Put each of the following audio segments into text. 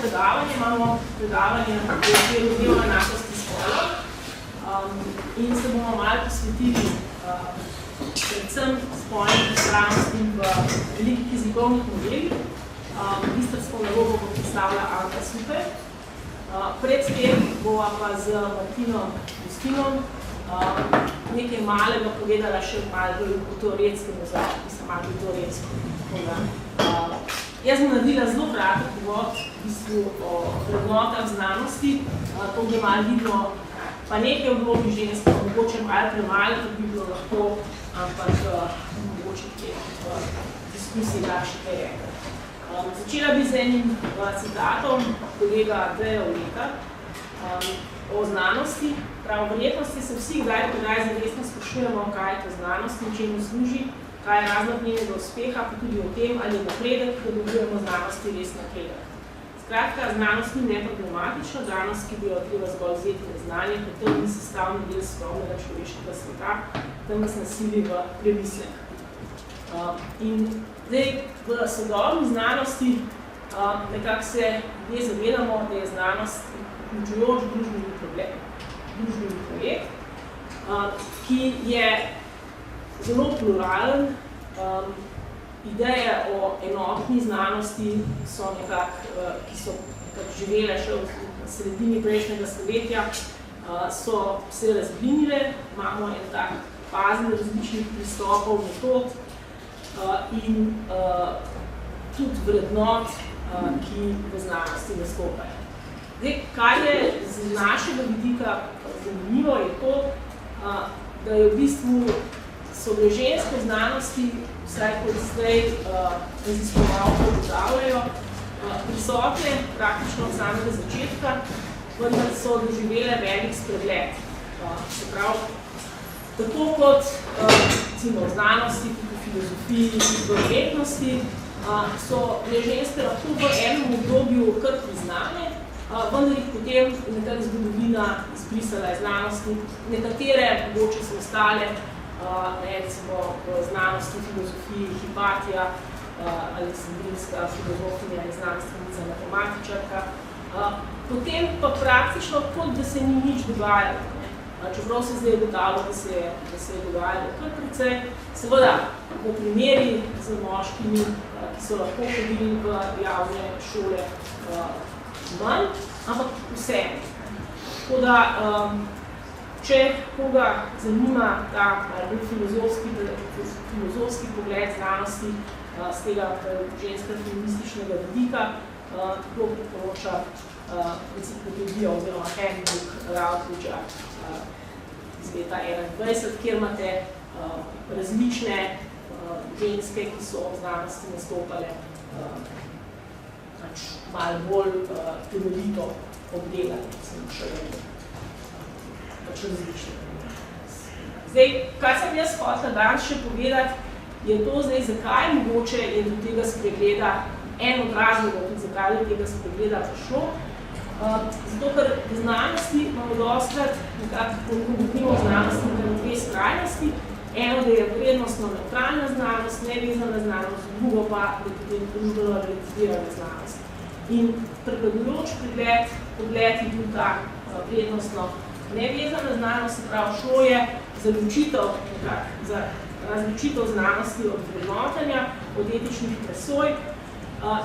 predavanje, imamo predavanje na okviru dnevne enakosti spolov in se bomo malo posvetili predvsem spolnim pripravnostim v velikih jezikovnih modelih. Magistrsko nalogo bo predstavila Anka Super. Predtem bova pa z Martinom Justinom nekaj malega povedala še malo bolj o teoretskem ozadju, ki sem malo bolj teoretsko. Jaz bom naredila zelo kratek uvod v bistvu o vrednotah znanosti, to bi malo vidno, pa nekaj v vlogi žensk, mogoče malo premalo, to bi bilo lahko, ampak mogoče kje v diskusiji daš kaj rekla. Začela bi z enim citatom kolega Andreja Oleka o znanosti. Prav, v verjetnosti se vsi kdaj zaresno sprašujemo, kaj je to znanost in čemu služi, kaj je razlog njenega uspeha, pa tudi o tem, ali je napredek, da dobujemo znanosti res napredek. Skratka, znanost ni neproblematična, znanost, ki bi jo treba zgolj vzeti na znanje, kot to ni sestavni del skromnega človeškega sveta, tam nas nasili v premislek. In zdaj, v sodobni znanosti nekako se ljudje zavedamo, da je znanost vključujoč družbeni projekt, ki je zelo pluralen. Ideje o enotni znanosti so ki so živele še v sredini prejšnjega stoletja, so se razblinile, imamo en tak fazen različnih pristopov, metod in tudi vrednot, ki v znanosti nastopajo. Zdaj, kar je z našega vidika zanimivo, je to, da je v bistvu so bile ženske v znanosti, vsaj kot zdaj raziskovalke ugotavljajo, prisotne praktično od samega začetka, vendar so doživele velik spregled. Se pravi, tako kot recimo v znanosti, tudi v filozofiji, tudi v umetnosti, so bile ženske lahko v enem obdobju kar priznane, vendar jih potem nekaj zgodovina izbrisala iz znanosti. Nekatere mogoče so ostale, recimo v znanosti, filozofiji, Hipatija, Aleksandrinska filozofinja ali znanstvenica, matematičarka. Potem pa praktično kot da se ni nič dogajalo. Čeprav se zdaj ugotavlja, da se je dogajalo kar precej. Seveda, v primeri z moškimi, ki so lahko hodili v javne šole manj, ampak vse. Tako da, če koga zanima ta filozofski pogled znanosti z tega ženskega feminističnega vidika, tako priporoča enciklopedijo oziroma handbook Routledgea iz leta 2021, kjer imate različne ženske, ki so v znanosti nastopale malo bolj temeljito obdelane, sem še različne. Zdaj, kar sem jaz hotela danes še povedati, je to zdaj, zakaj mogoče je do tega spregleda, en od razlogov, tudi zakaj do tega spregleda prišlo. Zato, ker v znanosti imamo dostakrat nekako govorimo o znanosti na dve skrajnosti. Eno, da je vrednostno neutralna znanost, nevezana znanost, drugo pa, da je tudi družbeno relativizirana znanost. In prevladujoč pogled je bil ta vrednostno nevezana znanost, se pravi, šlo je za različitev znanosti od vrednotenja, od etičnih presoj.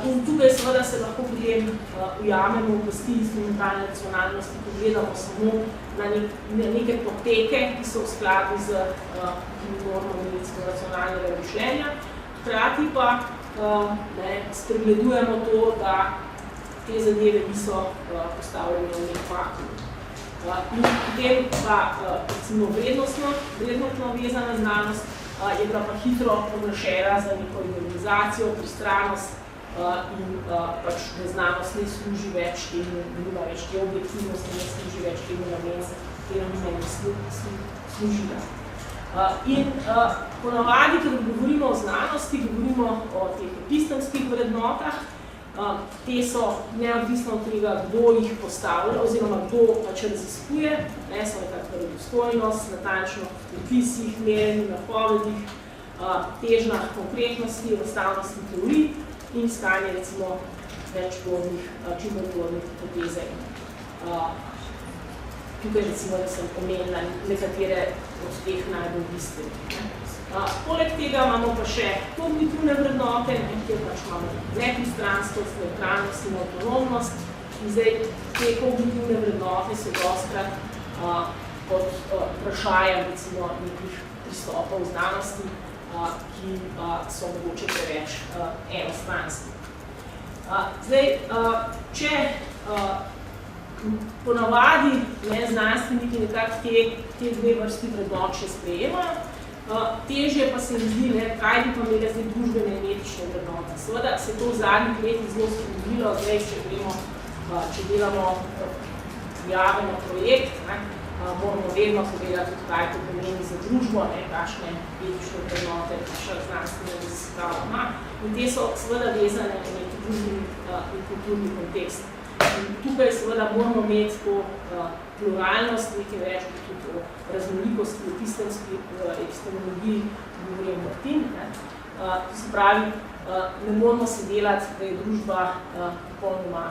In tukaj seveda se lahko potem ujamemo v pasti instrumentalne racionalnosti, ko gledamo samo na neke poteke, ki so v skladu z normami racionalnega mišljenja. Hkrati pa spregledujemo to, da te zadeve niso postavljene v nek vakuum. In potem pa recimo vrednostno vezana znanost je bila pa hitro poglašena za neko idealizacijo, pristranost in pač da znanost ne služi več temu, nima več te objektivnosti, ne služi več temu namenstva, katero nima ne služila. In ponavadi, ko govorimo o znanosti, govorimo o teh epistemskih vrednotah. Te so neodvisno od tega, kdo jih postavlja oziroma kdo pač raziskuje, so nekako verodostojnost, natančno v opisih, merjenju, napovedih, težnah konkretnosti, enostavnosti teorij in iskanje recimo čim bolj plodnih hipoteze. Tukaj recimo, da sem omenila nekatere od teh najbolj bistvenih. Poleg tega imamo pa še kognitivne vrednote, kjer pač imamo nepristranskost, nevtralnost in avtonomnost. In zdaj te kognitivne vrednote so dostkrat pod vprašajem recimo nekih pristopov v znanosti, ki so mogoče preveč enostranski. Zdaj, če ponavadi znanstveniki nekako te dve vrsti vrednot še sprejemajo, težje pa se mi zdi, kaj bi pa imeli zdaj družbene in etične vrednote. Seveda se to v zadnjih letih zelo spremenilo, zdaj, če delamo javno projekt, moramo vedno povedati tudi, kaj to pomeni za družbo, kakšne etične vrednote, kakšne znanstvene raziskave ima. In te so seveda vezane na neki družbeni in kulturni kontekst. In tukaj seveda moramo imeti to pluralnost, nekaj več tudi o raznolikosti, o epistemologiji, govorim Martin. To se pravi, ne moramo se delati, da je družba popolnoma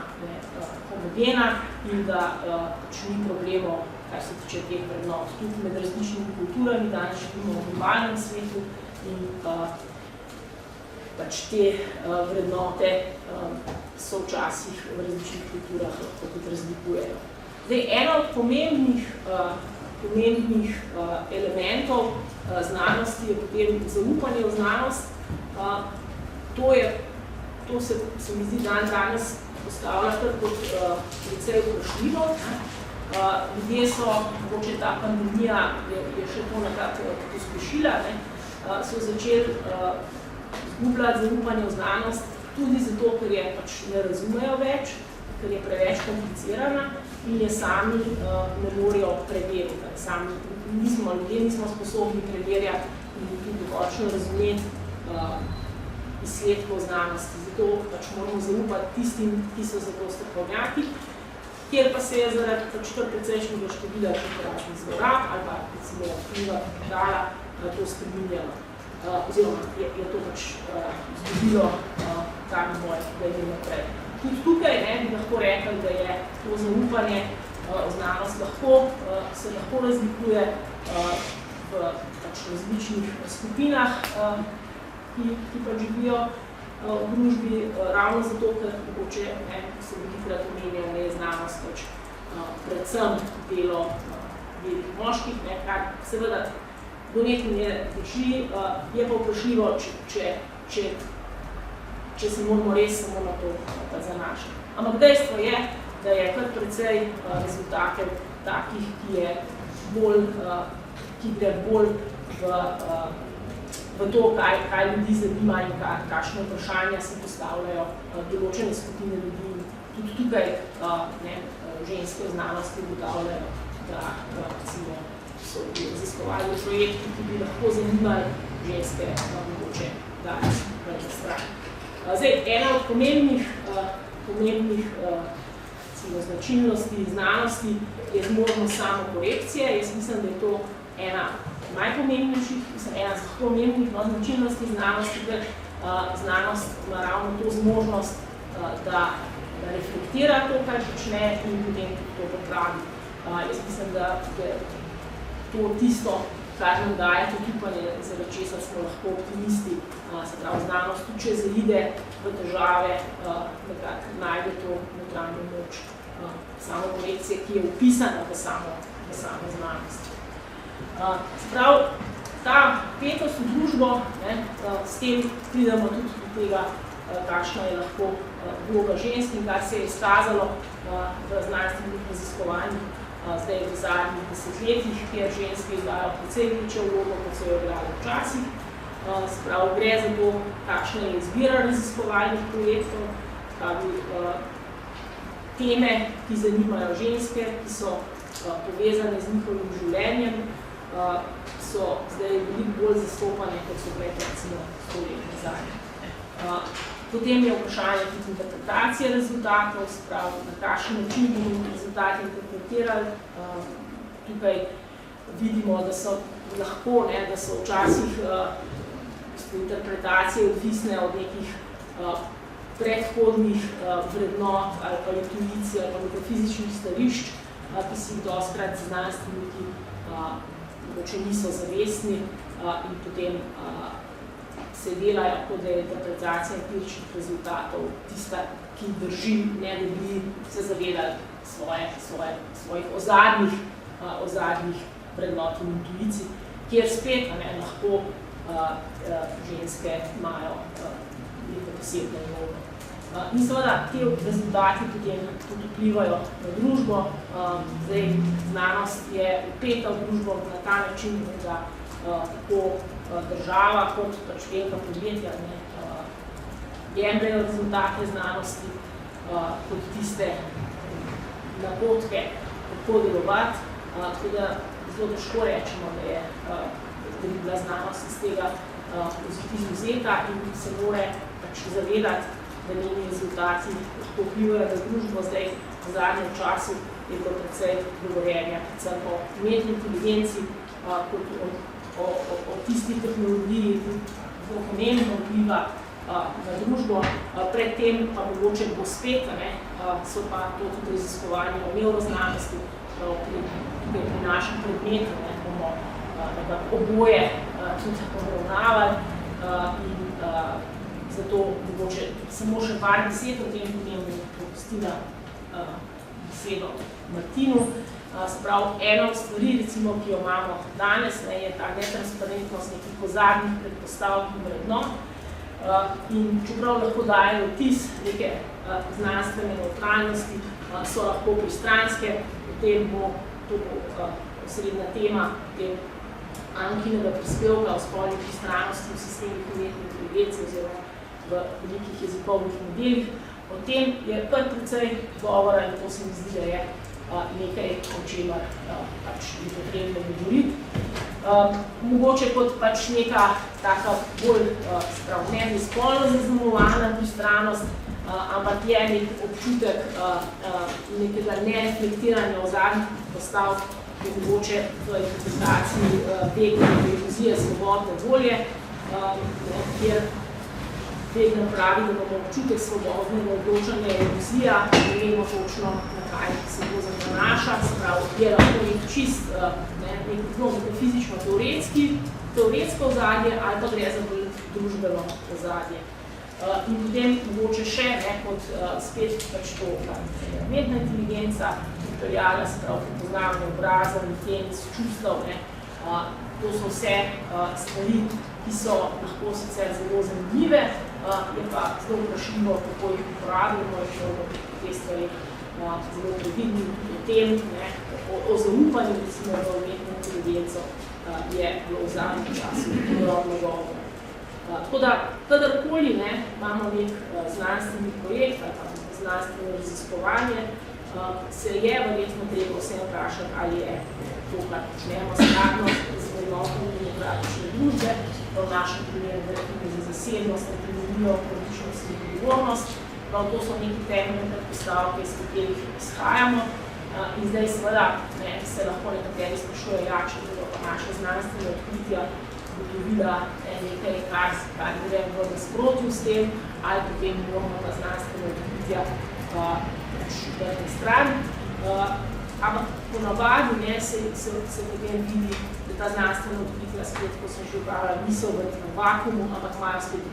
homogena in da ni problemov, kar se tiče teh vrednot. Tudi med različnimi kulturami, danes živimo v globalnem svetu in pač te vrednote so včasih v različnih kulturah lahko tudi razlikujejo. Zdaj, ena od pomembnih elementov znanosti je potem zaupanje v znanost. To se mi zdi danes postavlja kar kot precej vprašljivo. Ljudje so, mogoče ta pandemija je še to nekako pospešila, so začeli izgubljati zaupanje v znanost, tudi zato, ker je pač ne razumejo več, ker je preveč komplicirana in je sami ne morejo preveriti. Ljudje nismo sposobni preverjati in tudi dokončno razumeti izsledkov znanosti. Zato pač moramo zaupati tistim, ki so za to strokovnjaki, kjer pa se je zaradi pač kar precejšnjega števila raznih zlorab ali pa recimo vpliva kapitala to spreminjalo. Oziroma je to pač zgodilo ta naboj, da je naprej. Tudi tukaj bi lahko rekli, da je to zaupanje v znanost se lahko razlikuje v različnih skupinah, ki pa živijo v družbi, ravno zato, ker mogoče se velikokrat omenjajo, da je znanost predvsem delo belih moških, kar seveda do nekaj ne drži, je pa vprašljivo, če se moramo res samo na to zanašati. Ampak dejstvo je, da je kar precej rezultatov takih, ki gre bolj v to, kaj ljudi zanima in kakšne vprašanja se postavljajo določene skupine ljudi. Tudi tukaj ženske v znanosti ugotavljajo, da so raziskovalni projekti, ki bi lahko zanimali ženske mogoče danes na strani. Zdaj, ena od pomembnih značilnosti znanosti je zmožnost samokorekcije. Jaz mislim, da je to ena najpomembnejših, ena pomembnih značilnosti znanosti, ker znanost ima ravno to zmožnost, da reflektira to, kar počne in potem to popravi. Jaz mislim, da je to tisto, kar nam daje to upanje, zaradi česar smo lahko optimisti, se pravi znanost, tudi če zaide v težave, nekako najde to notranjo moč samokorekcije, ki je vpisana v samo znanost. Se pravi, ta vpetost v družbo, s tem pridemo tudi do tega, kakšna je lahko vloga žensk in kar se je izkazalo v znanstvenih raziskovanjih zdaj v zadnjih desetletjih, kjer ženske izvajajo precej večjo vlogo, kot so jo igrali včasih. Se pravi, gre za to, kakšna je izbira raziskovalnih projektov, teme, ki zanimajo ženske, ki so povezane z njihovim življenjem, so zdaj veliko bolj zastopane, kot so pred recimo 100 let nazaj. Potem je vprašanje tudi interpretacije rezultatov, se pravi, na kakšen način bomo rezultati interpretirali. Tukaj vidimo, da so lahko, da so včasih interpretacije odvisne od nekih predhodnih vrednot ali pa intuicij ali pa metafizičnih stališč, ki si jih dostikrat znanstveniki mogoče niso zavestni in potem se delajo, kot da je interpretacija empiričnih rezultatov tista, ki drži, ne da bi se zavedali svojih ozadnjih vrednot in intuicij, kjer spet lahko ženske imajo neko posebno vlogo. In seveda, te rezultati potem tudi vplivajo na družbo. Zdaj, znanost je vpeta v družbo na ta način, da tako država kot pač velika podjetja jemljajo rezultate znanosti kot tiste napotke, kako delovati. Tako da zelo težko rečemo, da bi bila znanost iz tega izvzeta in se more pač zavedati, da njeni rezultati lahko vplivajo na družbo. Zdaj, v zadnjem času je bilo precej govorjenja predvsem o umetni inteligenci, kot o tisti tehnologiji, ki zelo pomembno vpliva na družbo. Predtem pa mogoče bo spet, so pa to tudi raziskovanje o nevroznanosti, pri našem predmetu, bomo oboje tudi obravnavali in zato mogoče samo še par besed o tem, potem bom propustila besedo Martinu. Se pravi, ena od stvari, recimo, ki jo imamo danes, je ta netransparentnost nekih ozadnjih predpostavk in vrednot. In čeprav lahko dajejo vtis neke znanstvene nevtralnosti, so lahko pristranske, potem bo to osrednja tema Ankinega prispevka o spolni pristranosti v sistemih umetne inteligence oziroma v velikih jezikovnih modelih. O tem je kar precej govora in to se mi zdi, da je nekaj, o čemer pač je potrebno govoriti. Mogoče kot pač neka taka bolj ne spolno zaznamovana pristranost, ampak je nek občutek nekega nereflektiranja ozadnjih predpostavk, ki je mogoče v interpretaciji Wegenerjeve iluzije svobodne volje, kjer Wegener pravi, da imamo občutek svobodnega odločanja iluzija, ne vemo točno, na kaj se to zanaša, se pravi, je lahko nek čist, nek metafizično-teoretsko ozadje ali pa gre za bolj družbeno ozadje. In potem mogoče še, kot spet pač to umetna inteligenca, pripeljala, se pravi, prepoznavanje obraza, intenc, čustev, to so vse stvari, ki so lahko sicer zelo zanimive, je pa zelo vprašljivo, kako jih uporabimo, in te stvari zelo previdni o tem, o zaupanju, recimo, v umetno inteligenco je bilo v zadnjem času ogromno govora. Tako da, kadarkoli imamo nek znanstveni projekt ali pa znanstveno raziskovanje, se je verjetno treba vse vprašati, ali je to, kar počnemo skladno z vrednotami demokratične družbe, v našem primeru verjetno za zasebnost, autonomijo, političnost in odgovornost. Prav to so neki temeljne predpostavke, iz katerih izhajamo. In zdaj seveda se lahko nekateri sprašujejo, če bodo pa naše znanstvene odkritja ugotovila nekaj, kar gre v nasprotju s tem, ali potem moramo pa znanstvene odkritja vrti stran. Ampak ponavadi se potem vidi, da ta znanstvena odkritja, spet, ko sem že upravila, niso v vakuumu, ampak imajo spet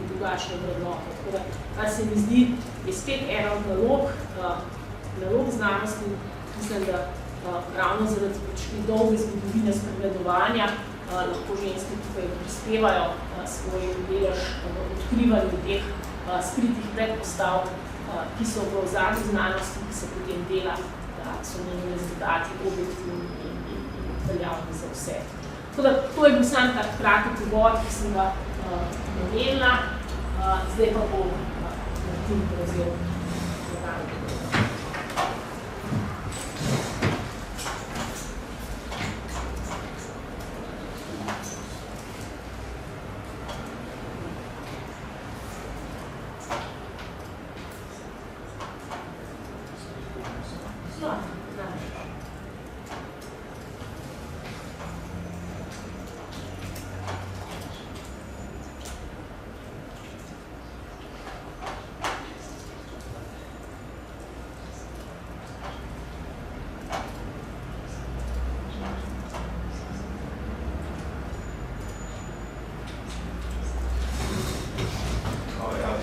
drugačne vrednote. Tako da, kar se mi zdi, je spet ena od nalog znanosti, mislim, da ravno zaradi dolge zgodovine spregledovanja lahko ženske tukaj prispevajo svoj delež v odkrivanju teh skritih predpostavk, ki so v ozadju znanosti, ki se potem dela, da so njeni rezultati objektivni in veljavni za vse. Tako da, to je bil sam tak kratek uvod, ki sem ga namenila, zdaj pa bo Martin prevzel nadaljnje.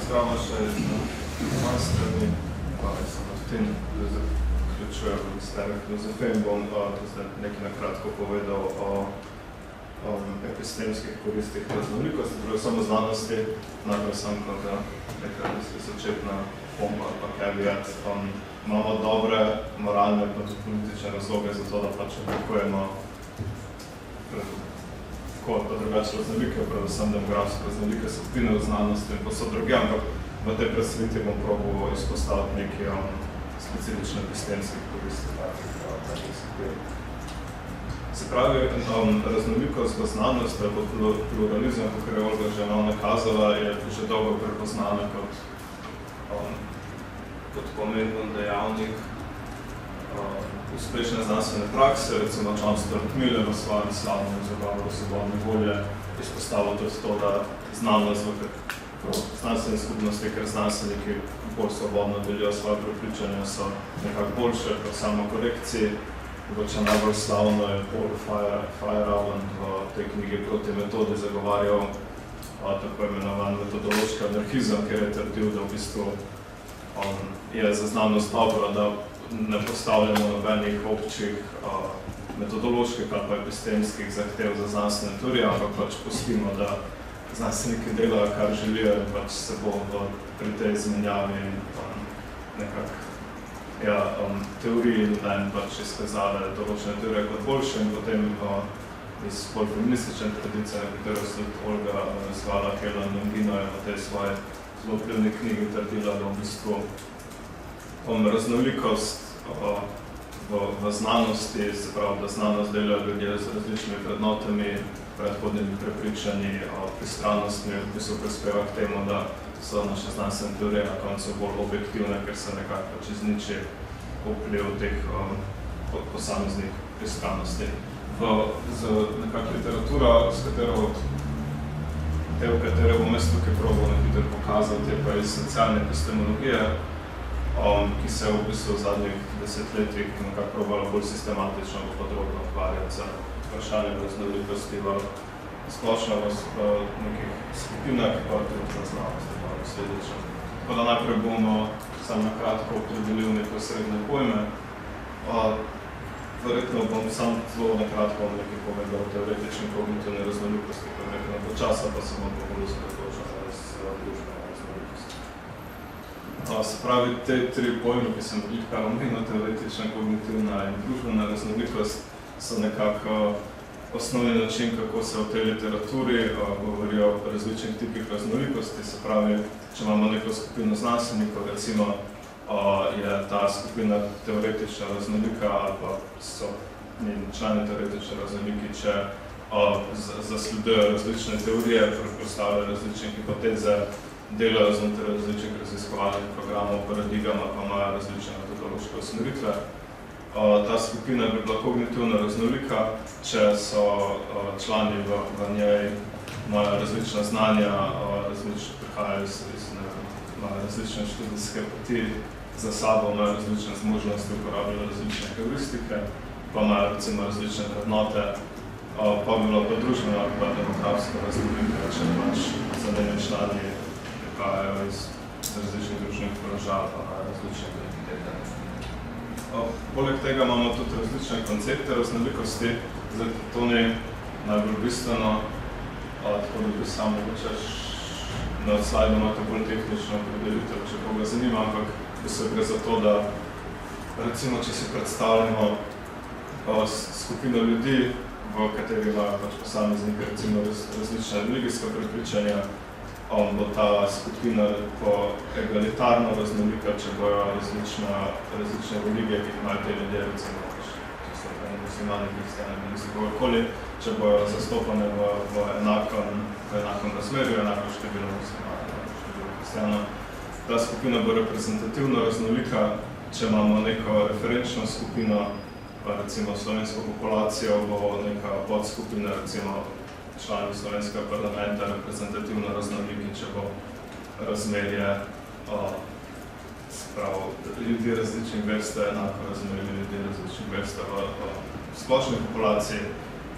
Ravno še na moje strani, pa sem v tem, da zaključujem s teme filozofije in bom nekaj nakratko povedal o epistemskih koristih raznolikosti, predvsem v znanosti, najprej sem kot nekaj začetna pompa ali pa caveat. Imamo dobre moralne in tudi politične razloge za to, da pač oblikujemo tako pa drugače raznolike, predvsem demografske raznolike skupine v znanosti in pa so druge, ampak v tej predstavitvi bom probal izpostaviti nekaj specifične epistemskih koristi takih skupin. Se pravi, raznolikost v znanosti ali pluralizem, kakor je Olga že malo nakazala, je že dolgo prepoznana kot pomemben dejavnik uspešne znanstvene prakse. Recimo John Stuart Mill v svojem slavnem zagovoru svobodne volje izpostavil tudi to, da znanost v znanstveni skupnosti, ker znanstveniki bolj svobodno delijo svoje prepričanja, so nekako boljše po samokorekciji. Mogoče najbolj slavno je Paul Feyerabend v tej knjigi Proti metodi zagovarjal tako imenovan metodološki anarhizem, ker je trdil, da v bistvu je za znanost dobro, da ne postavljamo nobenih občih metodoloških ali pa epistemskih zahtev za znanstvene teorije, ampak pač pustimo, da znanstveniki delajo, kar želijo in pač se bo pri tej izmenjavi nekako teoriji in pač izkazale določene teorije kot boljše in potem iz bolj feministične tradicije, na katero se tudi Olga zvala Helen Longino je v tej svoji zelo vplivni knjigi trdila, da v bistvu raznolikost v znanosti, se pravi, da znanost delajo ljudje z različnimi vrednotami, predhodnimi prepričanji, pristranostmi, v bistvu prispeva k temu, da so naše znanstvene teorije na koncu bolj objektivne, ker se nekako pač izniči vpliv teh posameznih pristranosti. Nekako literatura, v katero bom jaz tukaj probal nekaj pokazati, je pa iz socialne epistemologije, ki se v bistvu v zadnjih desetletjih nekako probala bolj sistematično in podrobno ukvarjati za vprašanje raznolikosti v splošno v nekih skupinah, pa tudi za znanost, sledično. Tako da najprej bomo samo na kratko opredelil neko srednje pojme. Verjetno bom sam zelo na kratko nekaj povedal o teoretični kognitivni raznolikosti, verjetno do časa pa se bom bolj osredotočil na družbeno raznolikost. Se pravi, te tri pojme, ki sem kar omenil, teoretična, kognitivna in družbena raznolikost, so nekako osnovni način, kako se v tej literaturi govori o različnih tipih raznolikosti. Se pravi, če imamo neko skupino znanstvenikov, recimo je ta skupina teoretična raznolika ali pa so člani teoretične raznoliki, če zasledujejo različne teorije, predpostavljajo različne hipoteze, delajo znotraj različnih raziskovalnih programov, paradigam, pa imajo različne metodološke usmeritve. Ta skupina bi bila kognitivno raznolika, če so člani v njej, imajo različna znanja, prihajajo iz različne študijske poti za sabo, imajo različne zmožnosti, uporabljajo različne heuristike, pa imajo recimo različne vrednote, pa bi bila pa družbena ali pa demografska raznolika, če pač za njeni člani prihajajo iz različnih družbenih položajev, pa imajo različne identitete. Poleg tega imamo tudi različne koncepte raznolikosti, zdaj to ni najbolj bistveno, tako da bi samo mogoče na slajdu imate bolj tehnično opredelitev, če koga zanima, ampak se gre za to, da recimo, če si predstavljamo skupino ljudi, v kateri imajo pač posamezniki recimo različne religijska prepričanja, bo ta skupina egalitarno raznolika, če bojo različne religije, ki imajo te ljudje, recimo, če so muslimani, kristjani, kogakoli, če bojo zastopane v enakem razmerju, enako število muslimanov, število kristjanov. Ta skupina bo reprezentativno raznolika, če imamo neko referenčno skupino, pa recimo slovensko populacijo, bo neka podskupina, recimo člani slovenskega parlamenta reprezentativno raznoliki, če bo razmerje ljudi različnih vrst, enako razmerje ljudi različnih vrst v splošni populaciji,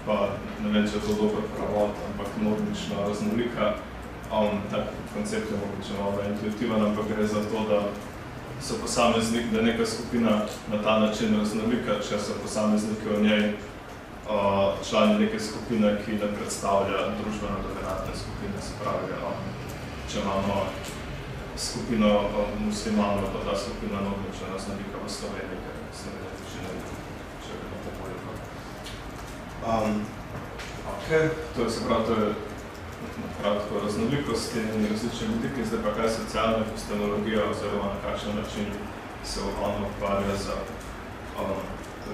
pa ne vem, če je to dober pravod, ampak normično raznolika, tak koncept je mogoče malo intuitiven, ampak gre za to, da so posamezniki, da neka skupina na ta način raznolika, če so posamezniki v njej člani neke skupine, ki ne predstavlja družbeno dominantne skupine, se pravi, če imamo skupino muslimanov, pa ta skupina nogoče raznolika v Sloveniji, ker se ne tiče ne vidi, če bi na tako to je, se pravi, to je kratko raznolikost in različne vidiki, zdaj pa kaj socialna epistemologija oziroma na kakšen način se ukvarja za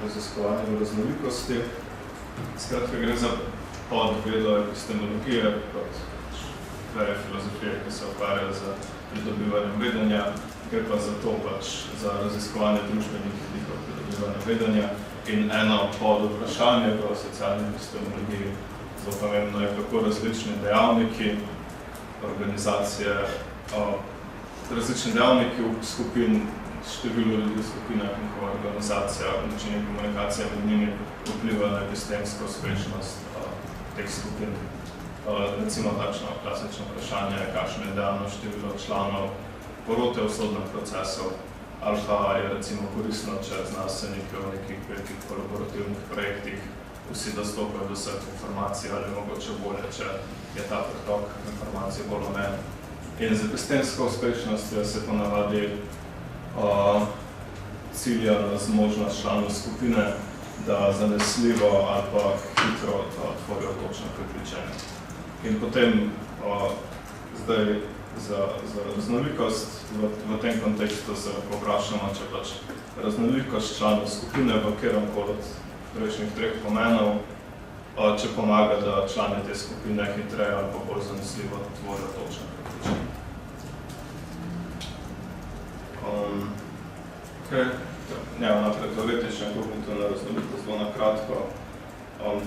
raziskovanjem raznolikosti. Skratka, gre za podvedo epistemologije, kot veje filozofije, ki se ukvarja z pridobivanjem vedenja, gre pa za to za raziskovanje družbenih vidikov pridobivanja vedenja in eno pod vprašanje v socialni epistemologiji. Zelo pomembno je, kako različni dejavniki, organizacije, različni dejavniki skupin, število ljudi v skupinah, njihova organizacija, način komunikacije med njimi vpliva na epistemsko uspešnost teh skupin. Recimo takšno klasično vprašanje, kakšno je idealno število članov porote v sodnem procesu, ali pa je recimo koristno, če znanstveniki v nekih velikih kolaborativnih projektih vsi dostopajo do vseh informacij ali mogoče bolje, če je ta pretok informacij bolj omejen. In z epistemsko uspešnostjo se ponavadi cilja na zmožnost članov skupine, da zanesljivo ali pa hitro tvorijo točno prepričanje. In potem zdaj za raznolikost v tem kontekstu se lahko vprašamo, če raznolikost članov skupine v kateremkoli od prejšnjih treh pomenov, če pomaga, da člani te skupine hitreje ali pa bolj zanesljivo tvorijo točno prepričanje. Naprej teoretična kognitivna raznolikost, zelo na kratko.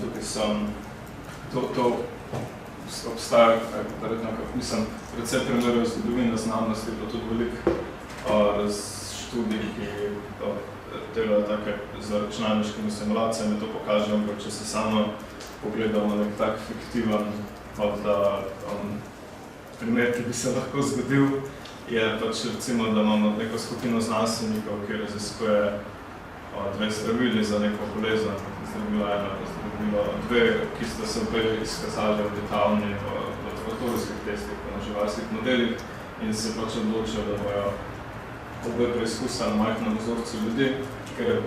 Tukaj sem, to obstaja, verjetno, mislim, predvsem primerov zgodovine znanosti, pa tudi veliko študij, ki delajo take z računalniškimi simulacijami, to pokaže, ampak če se samo pogledamo nek tak fiktiven primer, ki bi se lahko zgodil, je recimo, da imamo neko skupino znanstvenikov, ki raziskuje dve zdravili za neko bolezen, zdravilo eno, zdravilo dve, ki sta se obe izkazali obetavni v laboratorijskih testih, pa na živalskih modelih in se odločijo, da bojo obe preizkusa na majhnem vzorcu ljudi, ker je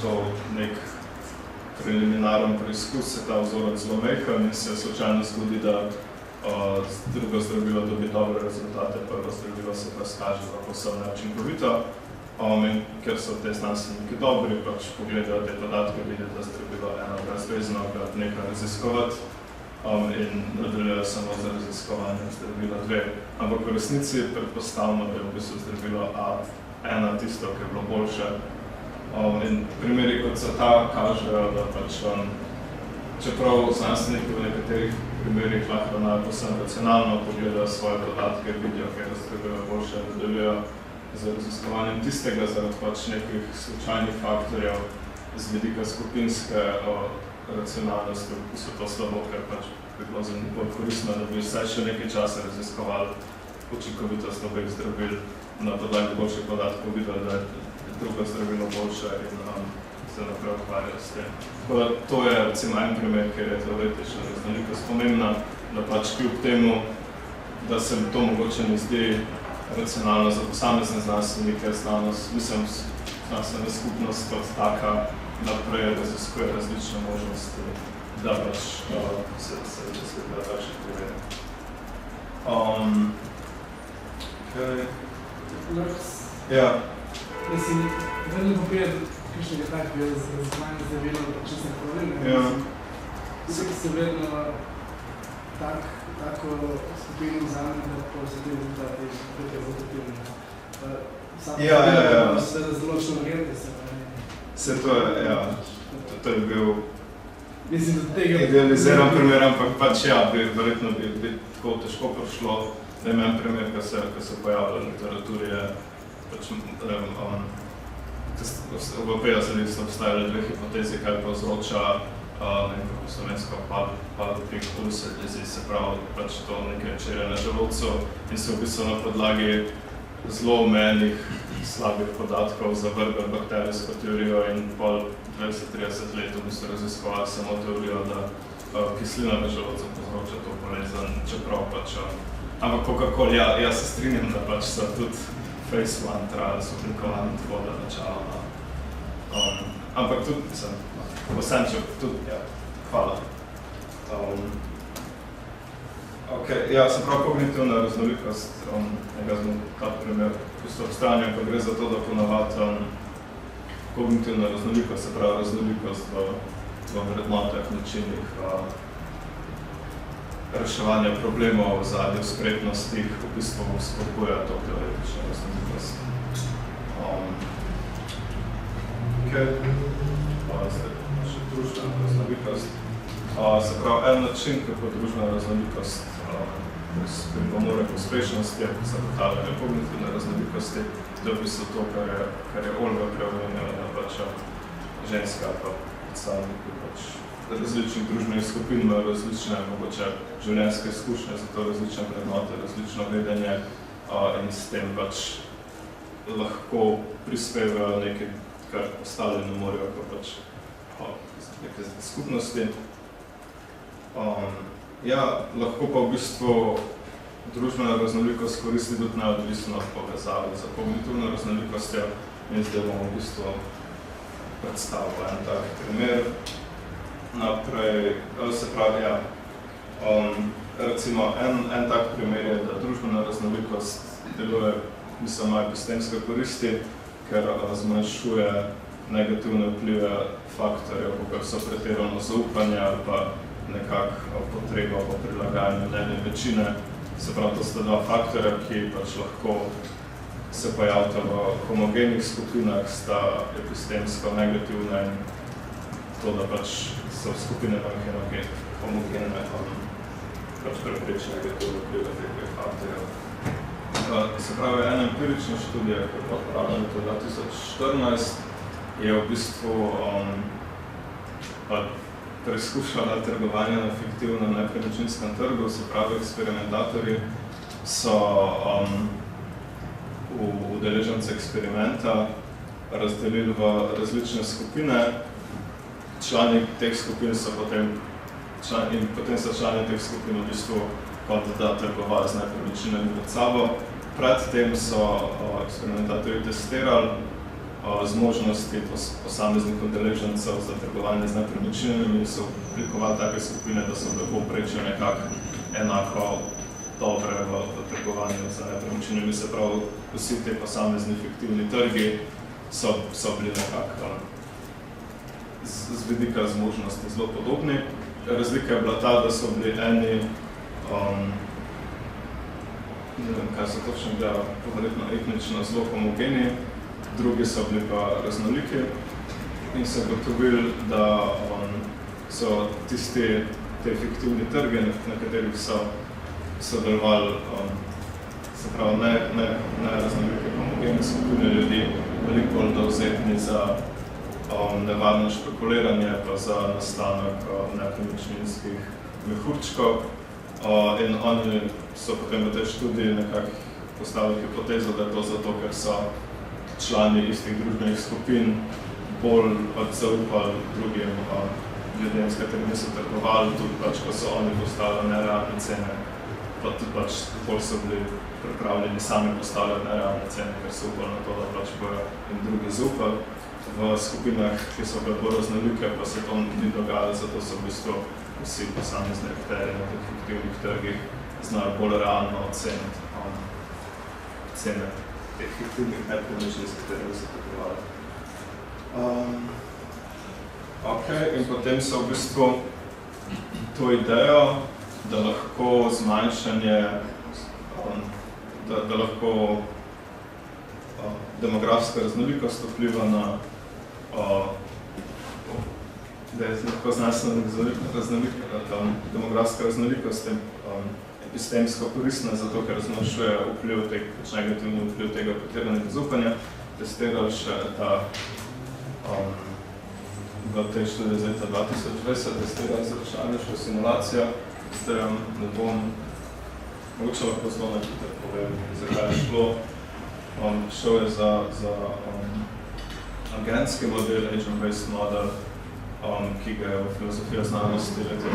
to nek preliminaren preizkus, se ta vzorec zelo mehko in se slučajno zgodi, da drugo zdravilo dobi dobre rezultate, prvo zdravilo se pa skaže povsem neučinkovito. In ker so te znanstveniki dobri, pogledajo te podatke, vidijo, da zdravilo eno brezvezno nekaj raziskovati in nadaljujejo samo za raziskovanjem zdravila dve. Ampak v resnici predpostavimo, da je v bistvu zdravilo A1 tisto, ki je bilo boljše. In primeri kot so ta kažejo, da čeprav znanstveniki v nekaterih primerih lahko najbolj racionalno pogledajo svoje podatke, vidijo, ker zdravilo boljše, nadaljujejo z raziskovanjem tistega zaradi nekih slučajnih faktorjev z vidika skupinske racionalnosti, ki so to slabo, ker bi bilo za njih bolj koristno, da bi vsaj še nekaj časa raziskovali učinkovitost obeh zdravil na podlagi boljših podatkov, videli, da je drugo zdravilo boljše in se naprej ukvarjajo s tem. To je recimo en primer, ker je teoretična raznolikost pomembna, da kljub temu, da se to mogoče ne zdi racionalno za posamezne znanstvenike, znanstvena skupnost kot taka naprej raziskuje različne možnosti, da se razgleda takšnih primerov. Ja. Mislim, vedno popijat kakšnega takega razmanj zdravilo, če se problem, vsek se vedno tako skupino vzame, da pozitivni rezultati tukaj pozitivni. Se razločno vrede se pravi. Se to je, ja. To je bil tega idealiziran primer, ampak verjetno bi tako težko prišlo, da je en primer, ki se pojavlja v literaturi, je v 50-ih so obstajale dve hipotezi, kaj povzroča kako slovensko Padoping ulcer disease, se pravi pač to nekaj čere na želodcu in se v bistvu na podlagi zelo omejenih slabih podatkov zavrgli bakterijsko teorijo in pol 20-30 let v bistvu raziskovali samo teorijo, da kislina v želodcu povzroča to bolezen, čeprav pač ampak kakorkoli, jaz se strinjam, da pač so tudi phase 1 trials oblikovani tako, da načaloma. Ampak tudi, vsem tudi, ja, hvala. Ja, se pravi kognitivna raznolikost, nekaj smo ta primer čisto obstranjem, ko gre za to, da ponavadi kognitivna raznolikost, se pravi raznolikost v vrednotah, načinih, reševanja problemov, ozadju, spretnostih, v bistvu spodbuja to teoretično raznolikost. Zdaj še družbena raznolikost. Se pravi, en način, kako družbena raznolikost pripomore k uspešnosti, zagotavljanje kognitivne raznolikosti, to je v bistvu to, kar je Olga preomenila, da pač ženska pa predstavniki pač različnih družbenih skupin imajo različne mogoče življenjske izkušnje, zato različne vrednote, različno vedenje in s tem pač lahko prispevajo nekaj, kar ostali ne morejo, pa pač neke skupnosti. Ja, lahko pa v bistvu družbena raznolikost koristi tudi neodvisno od povezave za kognitivno raznolikostjo in zdaj bomo v bistvu predstavili en tak primer. Naprej, se pravi, ja, recimo en tak primer je, da družbena raznolikost deluje, mislim, ima epistemske koristi, ker zmanjšuje negativne vplive faktorjev, kakor so pretirano zaupanje ali pa nekako potreba po prilagajanju mnenja večine. Se pravi, to sta dva faktorja, ki pač lahko se pojavita v homogenih skupinah, sta epistemsko negativne in to, da pač so skupine homogene, pač prepreči negativne vplive teh faktorjev. Se pravi, ena empirična študija, ki je pravila leta 2014, je v bistvu preizkušala trgovanje na fiktivnem nepremičninskem trgu, se pravi, eksperimentatorji so udeležence eksperimenta razdelili v različne skupine. Člani teh skupin so potem so člani teh skupin v bistvu kot da trgovali z nepremičninami med sabo. Predtem so eksperimentatorji testirali zmožnosti posameznih udeležencev za trgovanje z nepremičninami in so oblikovali take skupine, da so bile povprečje nekako enako dobre v trgovanju z nepremičninami. Se pravi, vsi te posamezni fiktivni trgi so bili nekako z vidika zmožnosti zelo podobni. Razlika je bila ta, da so bili eni, ne vem, kaj so točno bila, verjetno etnično zelo homogeni, drugi so bili pa raznoliki in so gotovili, da so te fiktivni trgi, na katerih so sodelovali, se pravi, ne raznolike homogene skupine ljudi, veliko bolj dovzetni za nevarno špekuliranje pa za nastanek nepremičninskih mehurčkov. In oni so potem v tej študiji nekako postavili hipotezo, da je to zato, ker so člani istih družbenih skupin bolj zaupali drugim ljudem, s katerimi so trgovali, tudi pač, ko so oni postavili nerealne cene, pa tudi pač bolj so bili pripravljeni sami postavljati nerealne cene, ker so upali na to, da pač bojo in drugi zaupali. V skupinah, ki so bile bolj raznolike, pa se to ni dogajalo, zato so v bistvu vsi posamezni akterji na teh fiktivnih trgih znajo bolj realno oceniti cene teh fiktivnih nepremičnin, s katerimi so trgovali. In potem so v bistvu to idejo, da lahko zmanjšanje, da lahko demografska raznolikost vpliva na da je lahko znanstvena demografska raznolikost epistemsko koristna, zato ker zmanjšuje negativni vpliv tega pretiranega zaupanja. Testirali še, da v v tej študiji z leta 2020 testira z računalniško simulacijo. Zdaj ne bom mogoče lahko zelo na hitro povem, zakaj je šlo. Šel je za agentski model, agent-based model, ki ga je v filozofiji znanosti leta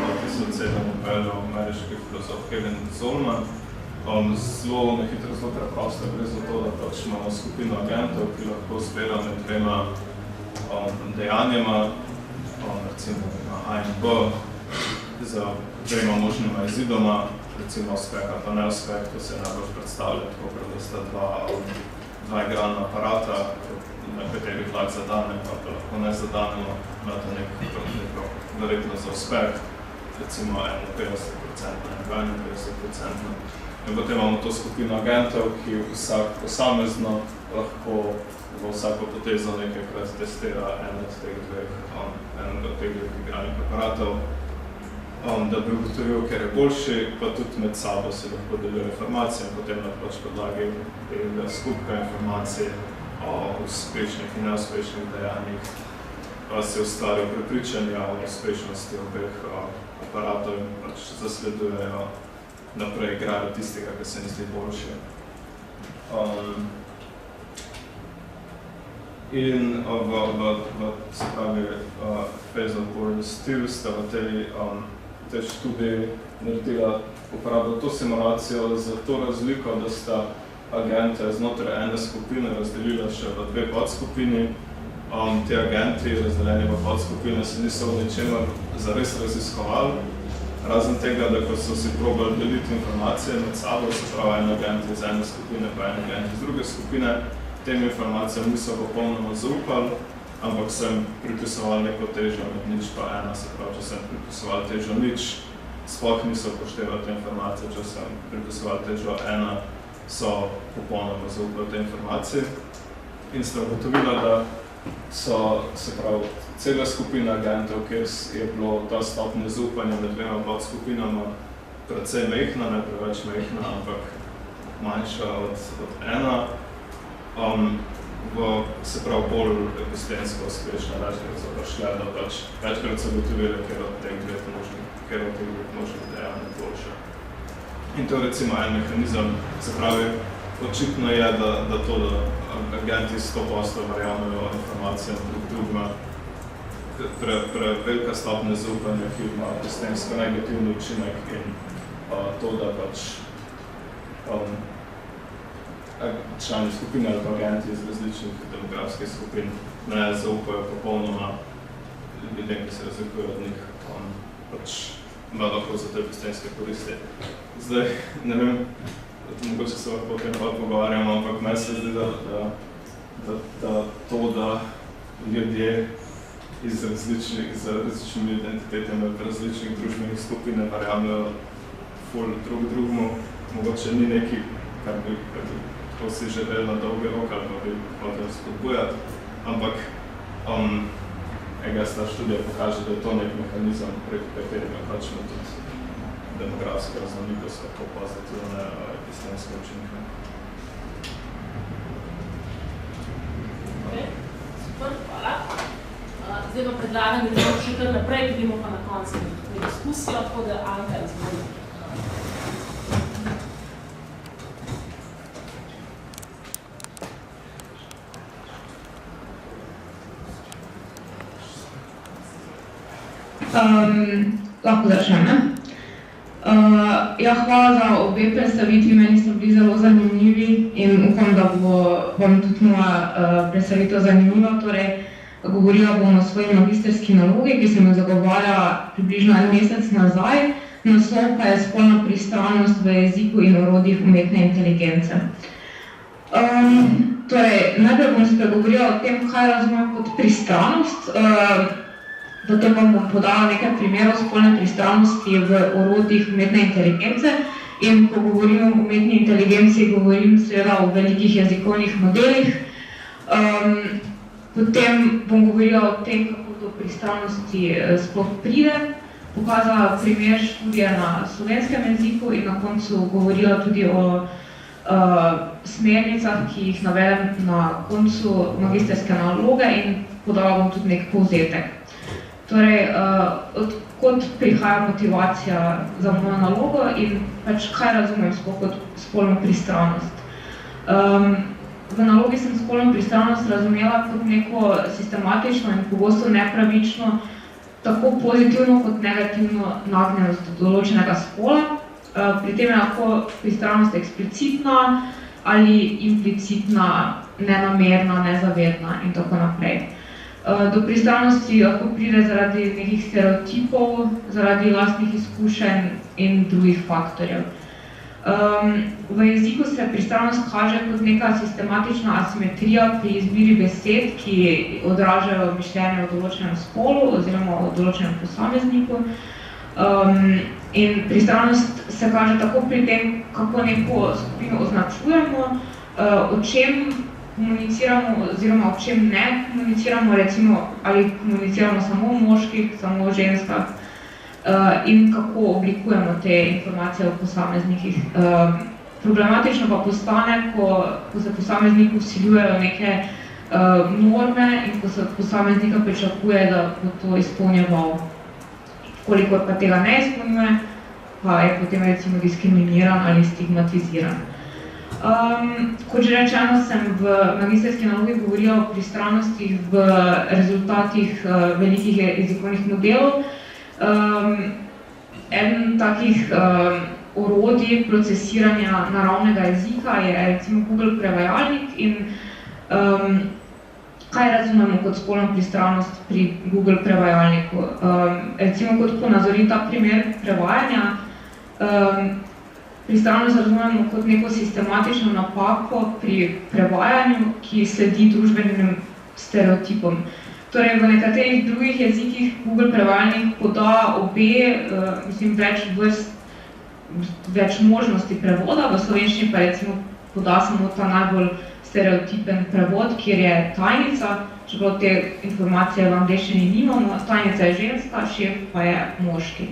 2007 upeljal ameriški filozof Kevin Zollman. Zelo na hitro, zelo preprosto gre za to, da pač imamo skupino agentov, ki lahko zbira med dvema dejanjema, recimo A in B, z dvema možnima izidoma, recimo uspeh ali pa neuspeh, to se je najbolj predstavlja, tako da sta dva igralna aparata, na katerih lahko zadanemo, pa lahko ne zadanemo, imate neko verjetnost za uspeh, recimo 51%, 52%. In potem imamo to skupino agentov, ki vsak posamezno lahko v vsako potezo nekajkrat testira enega od teh dveh igralnih aparatov, da bi ugotovil, ker je boljši, pa tudi med sabo se lahko delijo informacije in potem na podlagi tega skupka informacij o uspešnih in neuspešnih dejanjih se ustvarjajo prepričanja o uspešnosti obeh aparatov in pač zasledujejo naprej igrajo tistega, ki se mi zdi boljše. In se pravi, Faisalborn in Steele sta v tej študiji naredila, uporabila to simulacijo za to razliko, da sta agente znotraj ene skupine razdelila še v dve podskupini. Ti agenti, razdeljeni v podskupine, se niso v ničemer zares raziskovali, razen tega, da ko so si probali deliti informacije med sabo, se pravi en agent iz ene skupine pa en agent iz druge skupine, tem informacijam niso popolnoma zaupali, ampak so jim pripisovali neko težo med nič pa ena, se pravi, če so jim pripisovali težo nič, sploh niso upoštevali te informacije, če so jim pripisovali težo ena, so popolnoma zaupali te informacije. In sta ugotovila, da so, se pravi, cela skupina agentov, kjer je bilo ta stopnja zaupanja med dvema podskupinama precej mehna, ne preveč mehna, ampak manjša od ena, se pravi bolj epistensko uspešna, večkrat so prišle, da pač večkrat so ugotovili, ker od teh dveh možnih dejanj je boljša. In to je recimo en mehanizem, se pravi, očitno je, da to, da agenti 100% verjamejo informacijam drug drugima, prevelika stopnja zaupanja, ki ima epistensko negativni učinek in to, da pač člani skupine ali pa agenti iz različnih demografskih skupin ne zaupajo popolnoma ljudem, ki se razlikujejo od njih, pač ima lahko za te epistenske koristi. Zdaj, ne vem, mogoče se lahko o tem pogovarjamo, ampak meni se zdi, da to, da ljudje z različnimi identitetami v različnih družbenih skupine verjamejo ful drugemu, mogoče ni neki, kar bi to si želeli na dolgi rok ali pa bi hotel spodbujati, ampak ta študija pokaže, da je to nek mehanizem, preko katerega pač ima tudi demografska raznolikost lahko pozitivne epistenske učinke. Super, hvala. Zdaj pa predlagam, da bomo še kar naprej, vidimo pa na koncu diskusijo, tako da Anka izvoli. Lahko začnem, ne? Hvala za obe predstavitvi, meni so bili zelo zanimivi in upam, da bom tudi moja predstavitev zanimiva. Torej, govorila bom o svoji magistrski nalogi, ki sem jo zagovarjala približno en mesec nazaj. Naslov pa je Spolna pristranost v jeziku in orodjih umetne inteligence. Torej, najprej bom spregovorila o tem, kaj razumem kot pristranost. Potem vam bom podala nekaj primerov spolne pristranosti v orodjih umetne inteligence in ko govorim o umetni inteligenci, govorim seveda o velikih jezikovnih modelih. Potem bom govorila o tem, kako do pristranosti sploh pride, pokazala primer študije na slovenskem jeziku in na koncu govorila tudi o smernicah, ki jih navedem na koncu magistrske naloge in podala bom tudi nek povzetek. Torej, odkot prihaja motivacija za mojo nalogo in pač kaj razumem sploh kot spolno pristranost. V nalogi sem spolno pristranost razumela kot neko sistematično in pogosto nepravično, tako pozitivno kot negativno nagnjenost do določenega spola. Pri tem je lahko pristranost eksplicitna ali implicitna, nenamerna, nezavedna in tako naprej. Do pristranosti lahko pride zaradi nekih stereotipov, zaradi lastnih izkušenj in drugih faktorjev. V jeziku se pristranost kaže kot neka sistematična asimetrija pri izbiri besed, ki odražajo mišljenje o določenem spolu oziroma o določenem posamezniku. In pristranost se kaže tako pri tem, kako neko skupino označujemo, o čem komuniciramo oziroma o čem ne komuniciramo, recimo ali komuniciramo samo o moških, samo o ženskah, in kako oblikujemo te informacije o posameznikih. Problematično pa postane, ko se posamezniku vsiljujejo neke norme in ko se posameznika pričakuje, da bo to izpolnjeval. Kolikor pa tega ne izpolnjuje, pa je potem recimo diskriminiran ali stigmatiziran. Kot že rečeno, sem v magistrski nalogi govorila o pristranosti v rezultatih velikih jezikovnih modelov. Eden takih orodij procesiranja naravnega jezika je recimo Google prevajalnik in kaj razumemo kot spolno pristranost pri Google prevajalniku. Recimo kot ponazorim ta primer prevajanja, pristranost razumemo kot neko sistematično napako pri prevajanju, ki sledi družbenim stereotipom. Torej, v nekaterih drugih jezikih Google prevajalnik poda več možnosti prevoda, v slovenščini pa recimo poda samo ta najbolj stereotipen prevod, kjer je tajnica, čeprav te informacije v angleščini nimamo, tajnica je ženska, šef pa je moški.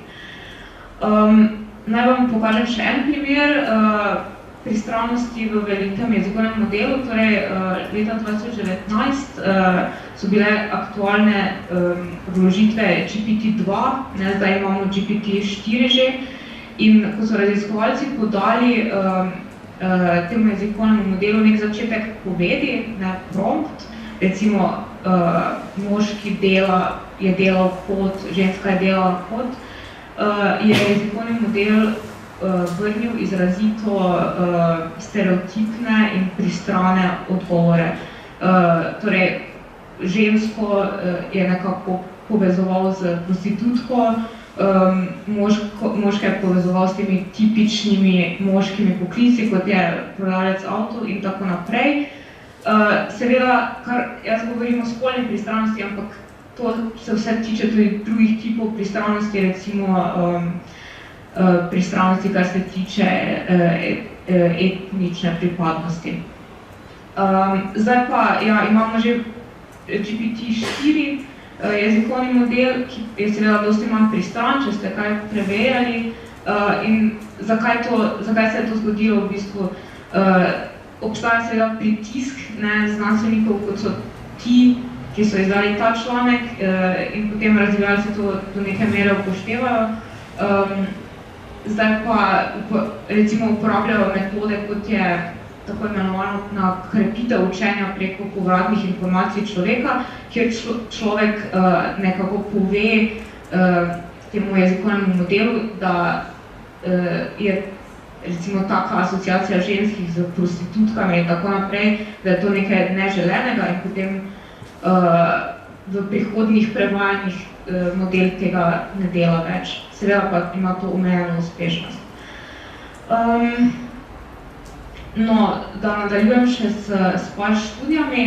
Naj vam pokažem še en primer pristranosti v velikem jezikovnem modelu. Torej, leta 2019 so bile aktualne vložitve GPT-2, zdaj imamo GPT-4 že, in ko so raziskovalci podali temu jezikovnemu modelu nek začetek povedi, prompt, recimo moški je delal kot, ženska je delala kot, je jezikovni model vrnil izrazito stereotipne in pristrane odgovore. Torej, žensko je nekako povezoval z prostitutko, moške je povezoval s temi tipičnimi moškimi poklici, kot je prodajalec avtov in tako naprej. Seveda, kar jaz govorim o spolni pristranosti, ampak to se vse tiče tudi drugih tipov pristranosti, recimo pristranosti, kar se tiče etnične pripadnosti. Zdaj pa imamo že GPT-4, jezikovni model, ki je seveda dosti manj pristran, če ste kaj preverjali. In zakaj se je to zgodilo v bistvu? Obstaja seveda pritisk znanstvenikov, kot so ti, ki so izdali ta članek in potem razvijalci to do neke mere upoštevajo. Zdaj pa recimo uporabljajo metode, kot je tako imenovana krepitev učenja preko povratnih informacij človeka, kjer človek nekako pove temu jezikovnemu modelu, da je recimo taka asociacija ženskih z prostitutkami in tako naprej, da je to nekaj neželenega in potem v prihodnjih prevajanjih model tega ne dela več. Seveda pa ima to omejeno uspešnost. No, da nadaljujem še s par študijami.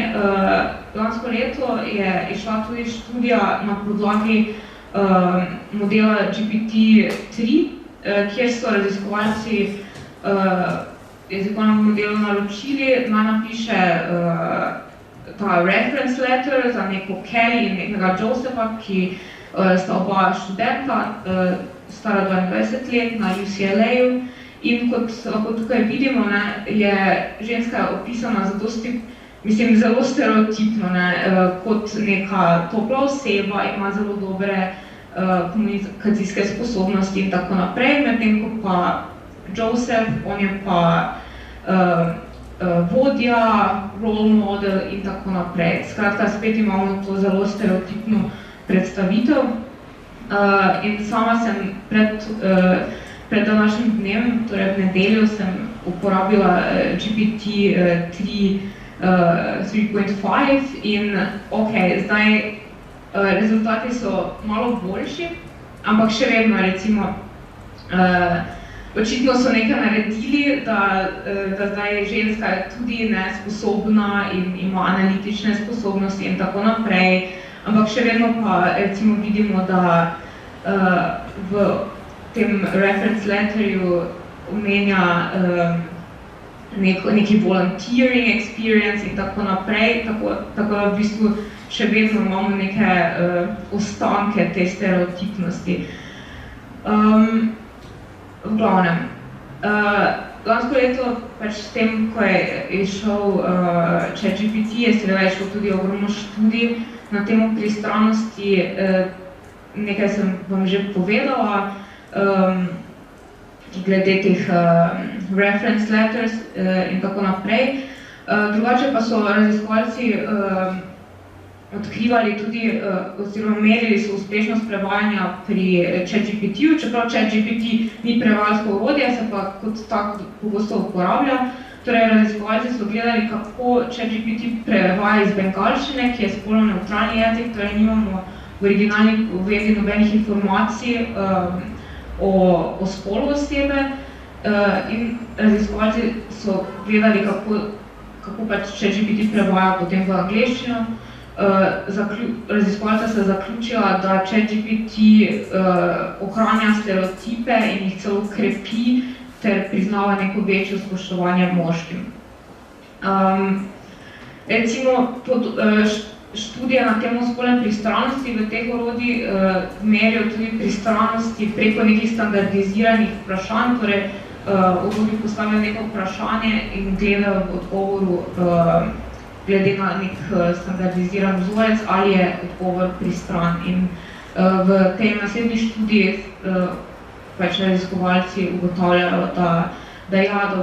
Lansko leto je išla tudi študija na podlagi modela GPT-3, kjer so raziskovalci jezikovnemu modelu naročili, naj napiše ta reference letter za neko Kelly in nekega Josepha, ki sta oba študenta, stara 22 let na UCLA-ju. In kot lahko tukaj vidimo, je ženska opisana za dosti mislim, zelo stereotipno, kot neka topla oseba, ima zelo dobre komunikacijske sposobnosti in tako naprej, medtem ko pa Joseph, on je pa vodja, role model in tako naprej. Skratka, spet imamo to zelo stereotipno predstavitev. In sama sem pred današnjim dnem, torej v nedeljo, sem uporabila GPT 3.5 in zdaj rezultati so malo boljši, ampak še vedno, recimo, očitno so nekaj naredili, da zdaj ženska je tudi nesposobna in ima analitične sposobnosti in tako naprej, ampak še vedno pa recimo vidimo, da v tem reference letterju omenja neki volunteering experience in tako naprej, tako da v bistvu še vedno imamo neke ostanke te stereotipnosti. V glavnem, lansko leto pač s tem, ko je išel ChatGPT, je seveda išel tudi ogromno študij na temo pristranosti, nekaj sem vam že povedala, glede teh reference letters in tako naprej. Drugače pa so raziskovalci odkrivali tudi, oziroma merili so uspešnost prevajanja pri ChatGPT-ju, čeprav ChatGPT ni prevajalsko orodje, se pa kot tako pogosto uporablja. Torej, raziskovalci so gledali, kako ChatGPT prevaja iz bengalščine, ki je spolno nevtralni jezik, torej nimamo v originalni povedi nobenih informacij o spolu osebe, in raziskovalci so gledali, kako pač ChatGPT prevaja potem v angleščino. Raziskovalca se zaključila, da ChatGPT ohranja stereotipe in jih celo krepi ter priznava neko večjo spoštovanje moškim. Recimo, študije na temo spolne pristranosti v teh orodjih merijo tudi pristranosti preko nekih standardiziranih vprašanj, torej orodji postavijo neko vprašanje in gledajo v odgovoru glede na nek standardiziran vzorec, ali je odgovor pristran. In v tej naslednji študiji pač raziskovalci ugotavljajo, da v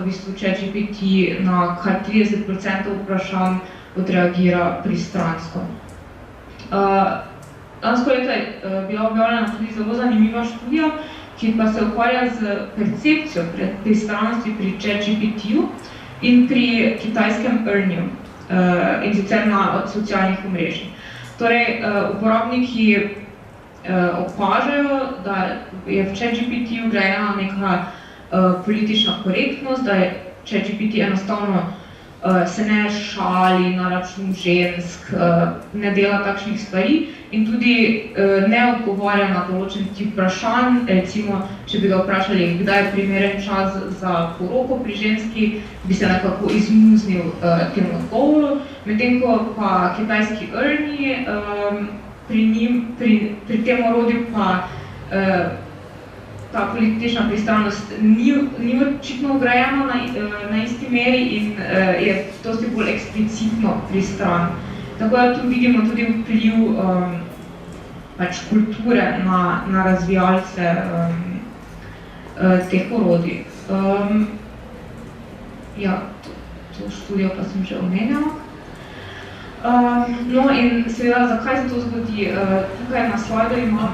bistvu ChatGPT na kar 30% vprašanj odreagira pristransko. Lansko leto je bila objavljena tudi zelo zanimiva študija, ki pa se ukvarja z percepcijo pristranosti pri ChatGPT-ju in pri kitajskem ERNIju, in sicer na socialnih omrežjih. Torej, uporabniki opažajo, da je v ChatGPT-ju vgrajena neka politična korektnost, da je ChatGPT enostavno se ne šali na račun žensk, ne dela takšnih stvari in tudi ne odgovarja na določen tip vprašanj. Recimo, če bi ga vprašali, kdaj je primeren čas za poroko pri ženski, bi se nekako izmuznil temu odgovoru, medtem ko pa kitajski ERNI pri tem orodju pa ta politična pristranost ni očitno vgrajena na isti meri in je dosti bolj eksplicitno pristran. Tako da tu vidimo tudi vpliv pač kulture na razvijalce teh orodij. Ja, to študijo pa sem že omenjala. No in seveda, zakaj se to zgodi? Tukaj na slajdu imam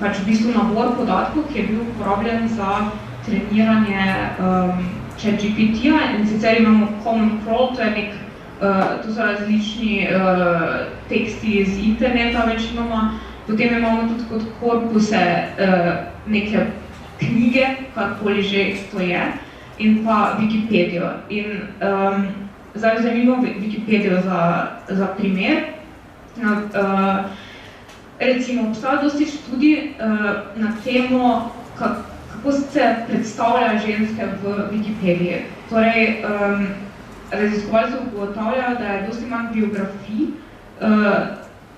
pač v bistvu nabor podatkov, ki je bil uporabljen za treniranje ChatGPT-ja, in sicer imamo Common Crawl, to so različni teksti iz interneta večinoma, potem imamo tudi kot korpuse neke knjige, karkoli že to je, in pa Wikipedijo. In zdaj vzemimo Wikipedijo za primer. Recimo, obstaja dosti študij na temo, kako se predstavljajo ženske v Wikipediji. Torej, raziskovalci ugotavljajo, da je dosti manj biografij,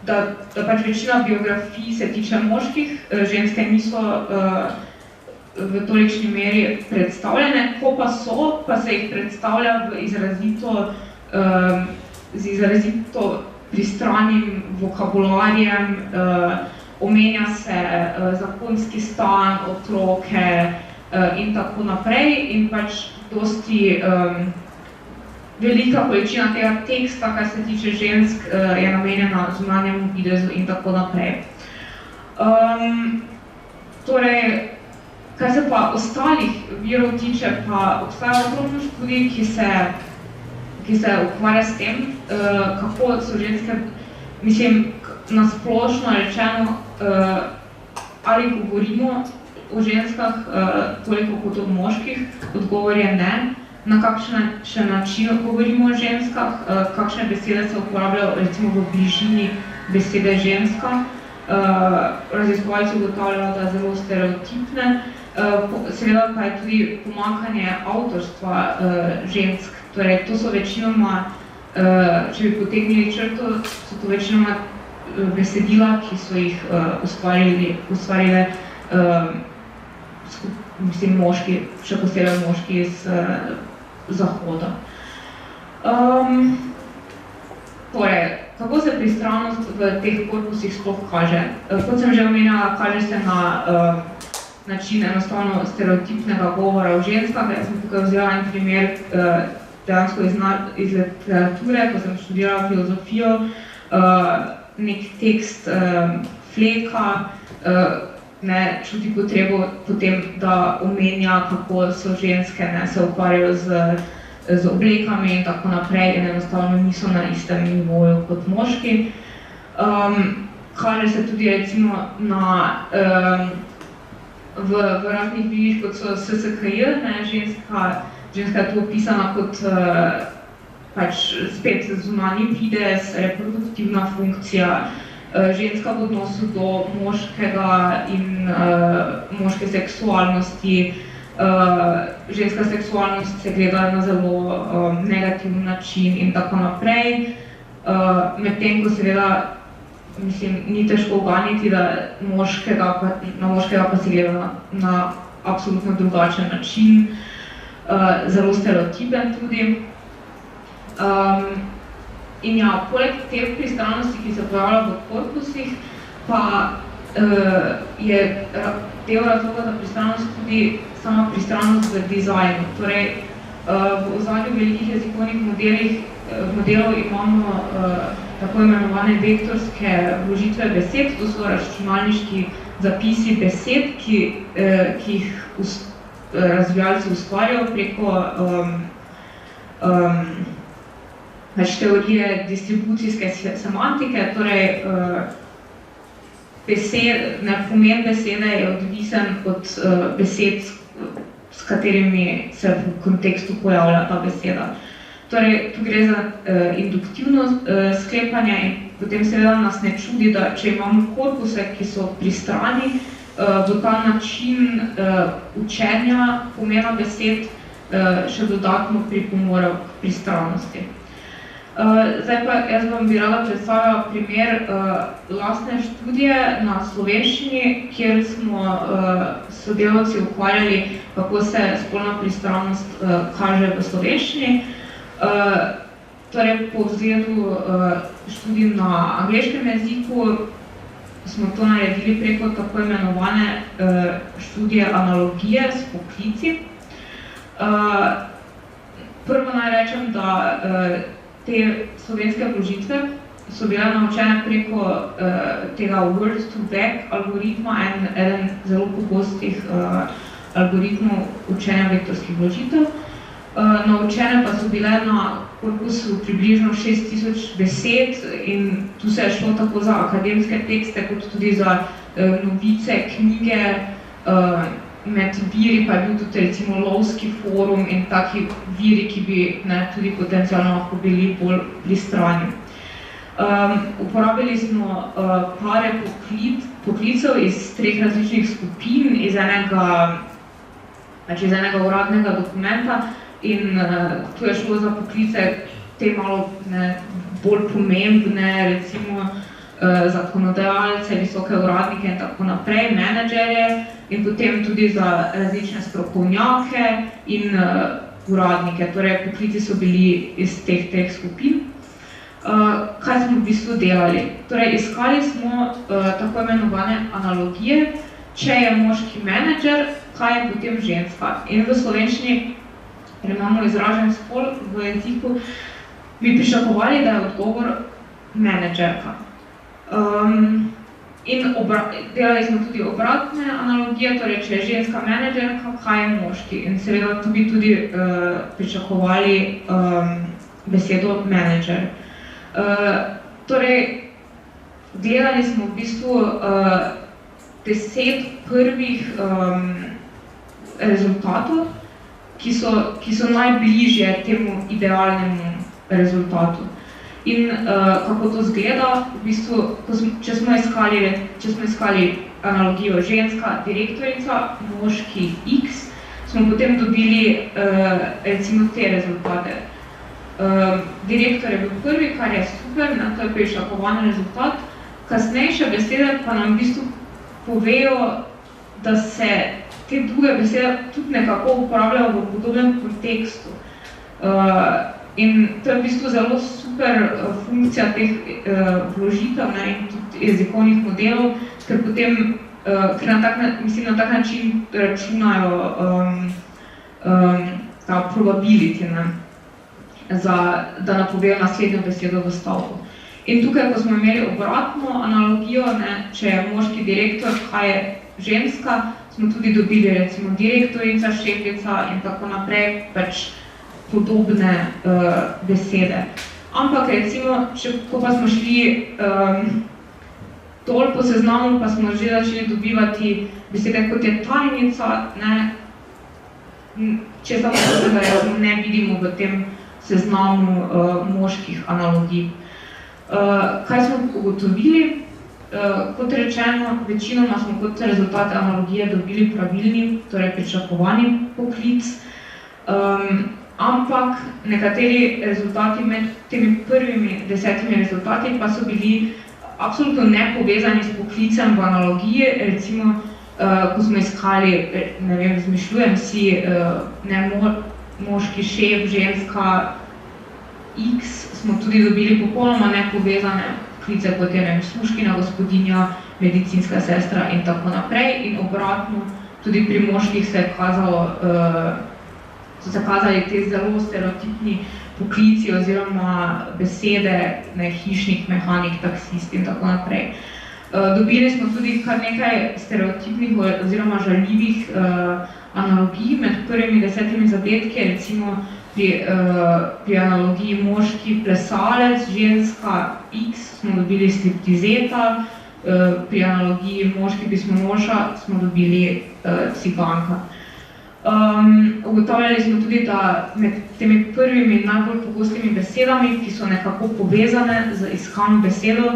da pač večina biografij se tiče moških, ženske niso v tolikšni meri predstavljene, ko pa so, pa se jih predstavlja z izrazito pristranim vokabularjem, omenja se zakonski stan, otroke in tako naprej in pač dosti velika količina tega teksta, kar se tiče žensk, je namenjena zunanjemu videzu in tako naprej. Torej, kar se pa ostalih virov tiče, pa obstaja ogromno študij, ki se ukvarja s tem, kako so ženske, mislim, nasplošno rečeno, ali govorimo o ženskah toliko kot o moških, odgovor je ne, na kakšen še način govorimo o ženskah, kakšne besede se uporabljajo recimo v bližini besede ženska. Raziskovalci ugotavljajo, da je zelo stereotipne, seveda pa je tudi pomanjkanje avtorstva žensk. Torej, to so večinoma, če bi potegnili črto, so to večinoma besedila, ki so jih ustvarile mislim, moški, še posebej moški iz Zahoda. Torej, kako se pristranost v teh korpusih sploh kaže? Kot sem že omenjala, kaže se na način enostavno stereotipnega govora o ženskah. Jaz sem tukaj vzela en primer dejansko iz literature, ko sem študirala filozofijo, nek tekst Fleka, čuti potrebo potem, da omenja, kako so ženske, se ukvarjajo z oblekami in tako naprej in enostavno niso na istem nivoju kot moški. Kaže se tudi recimo v raznih vidih, kot so SSKJ, ženska je tu opisana kot pač spet zunanji videz, reproduktivna funkcija, ženska v odnosu do moškega in moške seksualnosti. Ženska seksualnost se gleda na zelo negativen način in tako naprej. Medtem ko seveda, mislim, ni težko uganiti, da na moškega pa se gleda na absolutno drugačen način, zelo stereotipen tudi. In ja, poleg te pristranosti, ki se pojavlja v korpusih, pa je del razloga za pristranost tudi sama pristranost v dizajnu. Torej, v ozadju velikih jezikovnih modelov imamo tako imenovane vektorske vložitve besed, to so računalniški zapisi besed, ki jih razvijalci ustvarjajo preko teorije distribucijske semantike, torej pomen besede je odvisen od besed, s katerimi se v kontekstu pojavlja ta beseda. Torej, tu gre za induktivno sklepanje in potem seveda nas ne čudi, da če imamo korpuse, ki so pristrani, v ta način učenja pomena besed še dodatno pripomore k pristranosti. Zdaj pa jaz vam bi rada predstavila primer lastne študije na slovenščini, kjer smo sodelavci ukvarjali, kako se spolna pristranost kaže v slovenščini. Torej, po vzgledu študij na angleškem jeziku smo to naredili preko tako imenovane študije analogije s poklici. Prvo naj rečem, da te slovenske vložitve so bile naučene preko tega word-to-back algoritma, eden zelo pogostih algoritmov učenja vektorskih vložitev. Naučene pa so bile na korpusu približno 6000 besed in tu se je šlo tako za akademske tekste, kot tudi za novice, knjige, med viri pa je bil tudi recimo lovski forum in taki viri, ki bi tudi potencialno lahko bili bolj pristrani. Uporabili smo pare poklicev iz 3 različnih skupin, iz enega uradnega dokumenta in tu je šlo za poklice te malo bolj pomembne, recimo zakonodajalce, visoke uradnike in tako naprej, menedžerje in potem tudi za različne strokovnjake in uradnike, torej poklici so bili iz teh treh skupin. Kaj smo v bistvu delali? Torej, iskali smo tako imenovane analogije, če je moški menedžer, kaj je potem ženska. In v slovenščini, ker imamo izražen spol v jeziku, bi pričakovali, da je odgovor menedžerka. In delali smo tudi obratne analogije, torej če je ženska menedžerka, kaj je moški. In seveda tu bi tudi pričakovali besedo menedžer. Torej, gledali smo v bistvu 10 prvih rezultatov, ki so najbližje temu idealnemu rezultatu. In kako to zgleda, v bistvu, če smo iskali analogijo ženska direktorica, moški X, smo potem dobili recimo te rezultate. Direktor je bil prvi, kar je super, to je pričakovan rezultat. Kasnejše besede pa nam v bistvu povejo, da se te druge besede tudi nekako uporabljajo v podobnem kontekstu. In to je v bistvu zelo super funkcija teh vložitev in tudi jezikovnih modelov, ker potem na tak način računajo ta probability, da napovejo naslednjo besedo v stavku. In tukaj, ko smo imeli obratno analogijo, če je moški direktor, kaj je ženska, smo tudi dobili recimo direktorica, šefica in tako naprej, pač podobne besede. Ampak recimo, ko pa smo šli dol po seznamu, pa smo že začeli dobivati besede, kot je tajnica, če samo ne vidimo v tem seznamu moških analogij. Kaj smo ugotovili? Kot rečeno, večinoma smo kot rezultate analogije dobili pravilni, torej pričakovani poklic, ampak nekateri rezultati med temi prvimi 10 rezultati pa so bili absolutno nepovezani s poklicem v analogiji, recimo, ko smo iskali, ne vem, izmišljujem si, moški šef, ženska X, smo tudi dobili popolnoma nepovezane poklice, kot je služkinja, gospodinja, medicinska sestra in tako naprej. In obratno, tudi pri moških so se kazali te zelo stereotipni poklici oziroma besede, hišnik, mehanik, taksist in tako naprej. Dobili smo tudi kar nekaj stereotipnih oziroma žaljivih analogij med prvimi 10 zadetki, recimo pri analogiji moški plesalec, ženska X smo dobili striptizeta, pri analogiji moški pismonoša smo dobili ciganka. Ugotavljali smo tudi, da med temi prvimi najbolj pogostimi besedami, ki so nekako povezane z iskano besedo,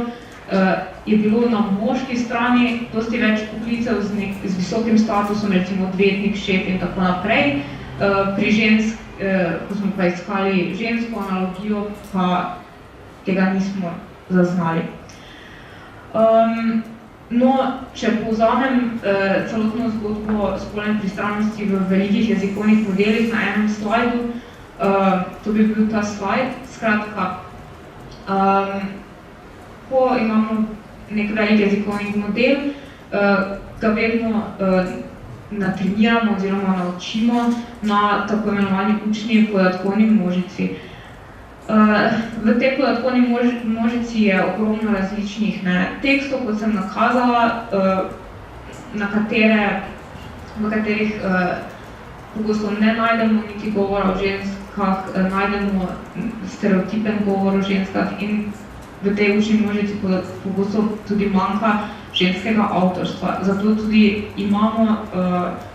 je bilo na moški strani dosti več poklicev z visokim statusom, recimo odvetnik, šef in tako naprej. Pri ko smo pa iskali žensko analogijo, pa tega nismo zaznali. No, če povzamem celotno zgodbo spolne pristranosti v velikih jezikovnih modelih na enem slajdu, to bi bil ta slajd. Skratka, ko imamo nek velik jezikovni model, ga vedno natreniramo oziroma naučimo na tako imenovani učni podatkovni množici. V tej podatkovni množici je ogromno različnih tekstov, kot sem nakazala, v katerih pogosto ne najdemo niti govora o ženskah, najdemo stereotipen govor o ženskah in v tej učni množici pogosto tudi manjka ženskega avtorstva. Zato tudi imamo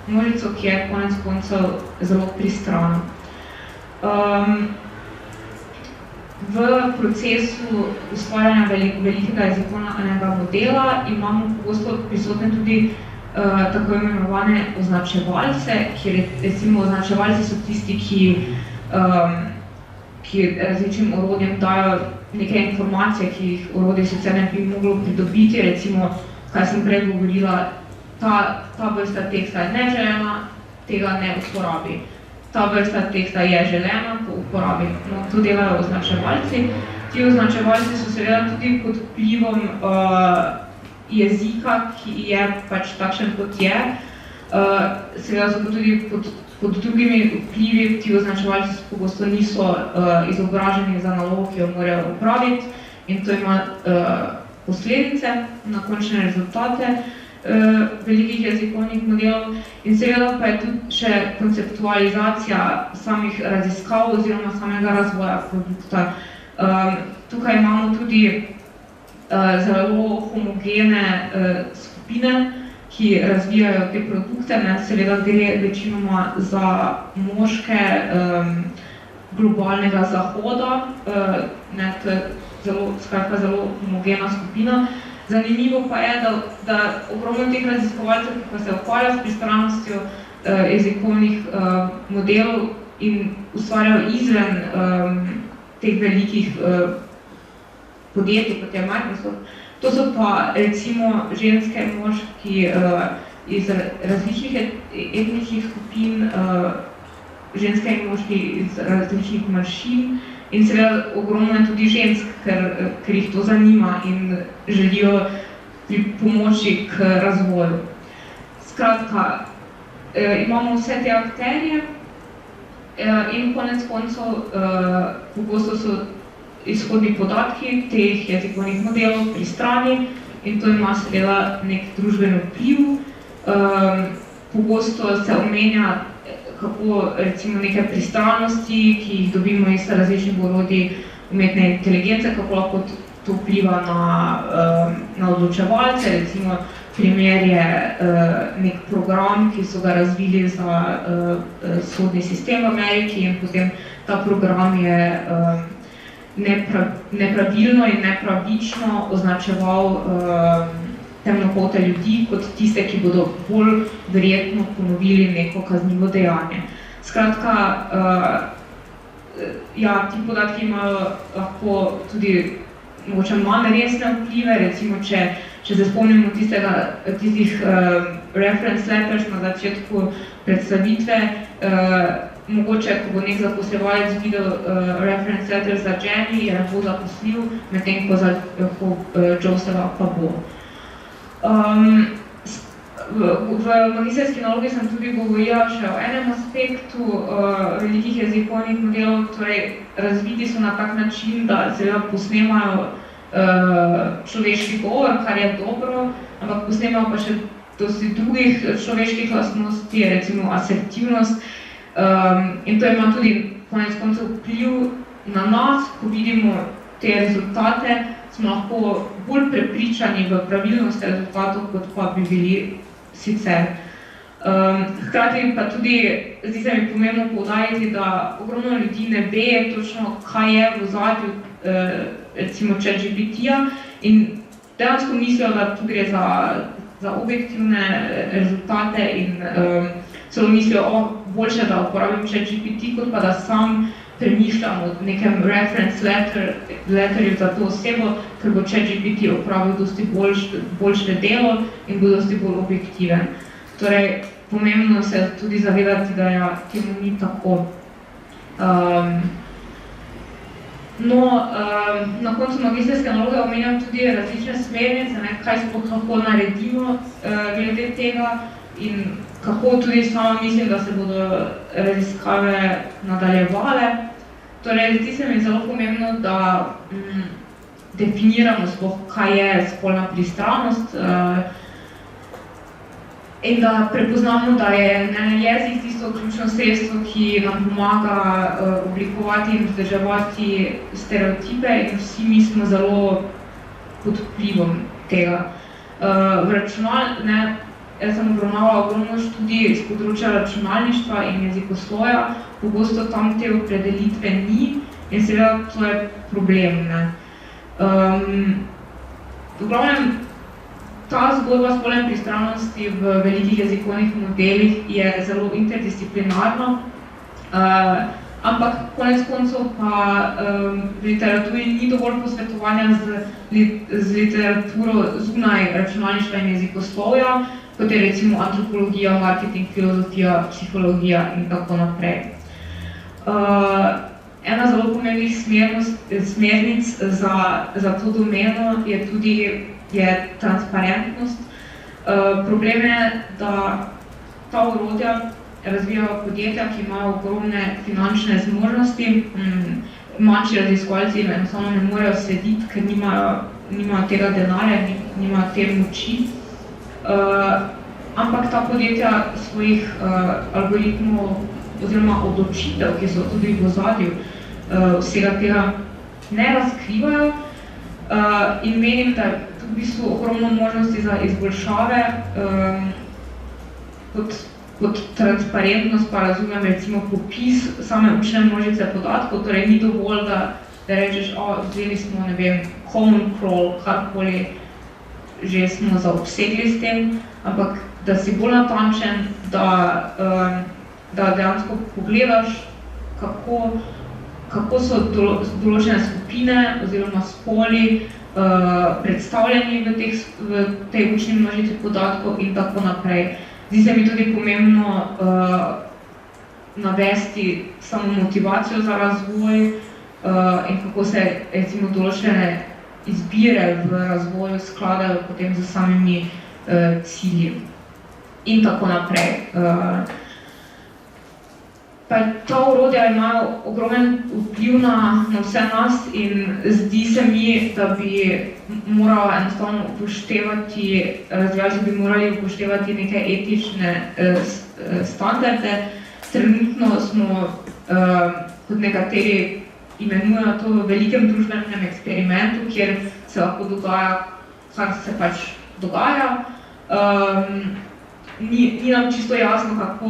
množico, ki je konec koncev zelo pristrana. V procesu ustvarjanja velikega jezikovnega modela imamo pogosto prisotne tudi tako imenovane označevalce, kjer recimo označevalci so tisti, ki različnim orodjem dajo neke informacije, ki jih orodje sicer ne bi moglo pridobiti, recimo, kaj sem prej govorila, ta vrsta teksta je neželena, tega ne uporabi. Ta vrsta teksta je želena, to uporabi. No, to delajo označevalci. Ti označevalci so seveda tudi pod vplivom jezika, ki je pač takšen, kot je. Seveda so tudi pod drugimi vplivi, ti označevalci pogosto niso izobraženi za nalogo, ki jo morajo opraviti, in to ima posledice na končne rezultate velikih jezikovnih modelov. In seveda pa je tudi še konceptualizacija samih raziskav oziroma samega razvoja produkta. Tukaj imamo tudi zelo homogene skupine, ki razvijajo te produkte. Seveda gre večinoma za moške globalnega zahoda, to je zelo homogena skupina. Zanimivo pa je, da ogromno teh raziskovalcev, ki pa se ukvarjajo s pristranostjo jezikovnih modelov in ustvarjajo izven teh velikih podjetij, kot je Microsoft. To so pa recimo ženske in moški iz različnih etničnih skupin, ženske in moški iz različnih manjšin. In seveda ogromno je tudi žensk, ker jih to zanima in želijo pomoči k razvoju. Skratka, imamo vse te akterje in konec koncev pogosto so izhodni podatki teh jezikovnih modelov pri strani in to ima seveda nek družben vpliv. Pogosto se omenja, kako recimo neke pristranosti, ki jih dobimo iz različnih orodij umetne inteligence, kako lahko to vpliva na odločevalce. Recimo primer je nek program, ki so ga razvili za sodni sistem v Ameriki in potem ta program je nepravilno in nepravično označeval temnopolte ljudi kot tiste, ki bodo bolj verjetno ponovili neko kaznivo dejanje. Skratka, ti podatki imajo lahko tudi mogoče manj resne vplive, recimo, če se spomnimo tistih reference letters na začetku predstavitve, mogoče, ko bo nek zaposlevalec videl reference letters za Jenny, je ne bo zaposlil, medtem ko za Josepha pa bo. V magisterski nalogi sem tudi govorila še o enem aspektu velikih jezikovnih modelov, torej razviti so na tak način, da seveda posnemajo človeški govor, kar je dobro, ampak posnemajo pa še dosti drugih človeških lastnosti, recimo asertivnost, in to ima tudi konec koncev vpliv na nas, ko vidimo te rezultate, smo lahko bolj prepričani v pravilnost rezultatov, kot pa bi bili sicer. Hkrati pa tudi, zdi se mi pomembno poudariti, da ogromno ljudi ne ve točno, kaj je v ozadju recimo ChatGPT-ja in dejansko mislijo, da tu gre za objektivne rezultate in celo mislijo, boljše, da uporabim ChatGPT, kot pa da sam premišljam o nekem reference letterju za to osebo, ker bo ChatGPT opravil dosti boljše delo in bo dosti bolj objektiven. Torej, pomembno se tudi zavedati, da temu ni tako. Na koncu magisterske naloge omenjam tudi različne smernice, kaj sploh lahko naredimo glede tega in kako tudi sama mislim, da se bodo raziskave nadaljevale. Torej, zdi se mi zelo pomembno, da definiramo sploh, kaj je spolna pristranost in da prepoznamo, da je jezik tisto ključno sredstvo, ki nam pomaga oblikovati in vzdrževati stereotipe in vsi mi smo zelo pod vplivom tega. Jaz sem obravnavala ogromno študij iz področja računalništva in jezikoslovja, pogosto tam te opredelitve ni in seveda to je problem. V glavnem, ta zgodba spolne pristranosti v velikih jezikovnih modelih je zelo interdisciplinarna. ampak konec koncev pa v literaturi ni dovolj posvetovanja z literaturo zunaj računalništva in jezikoslovja, kot je recimo antropologija, marketing, filozofija, psihologija in tako naprej. Ena zelo pomembnih smernic za to domeno je tudi transparentnost. Problem je, da ta orodja razvijajo podjetja, ki imajo ogromne finančne zmožnosti, manjši raziskovalci jim enostavno ne morejo slediti, ker nimajo tega denarja, nimajo te moči. Ampak ta podjetja svojih algoritmov oziroma odločitev, ki so tudi v ozadju vsega tega, ne razkrivajo in menim, da je v bistvu ogromno možnosti za izboljšave. Kot transparentnost pa razumem recimo popis same učne množice podatkov, torej ni dovolj, da rečeš, vzeli smo, ne vem, common crawl, karkoli že smo zaobsegli s tem, ampak da si bolj natančen, da dejansko pogledaš, kako so določene skupine oziroma spoli predstavljeni v tej učni množici podatkov in tako naprej. Zdi se mi tudi pomembno navesti samo motivacijo za razvoj in kako se recimo določene izbire v razvoju skladajo potem z samimi cilji in tako naprej. Ta orodja imajo ogromen vpliv na vse nas in zdi se mi, da bi morala enostavno razvijalci bi morali upoštevati neke etične standarde. Trenutno smo, kot nekateri imenujejo to, v velikem družbenem eksperimentu, kjer se lahko dogaja, kar se pač dogaja. Ni nam čisto jasno, kako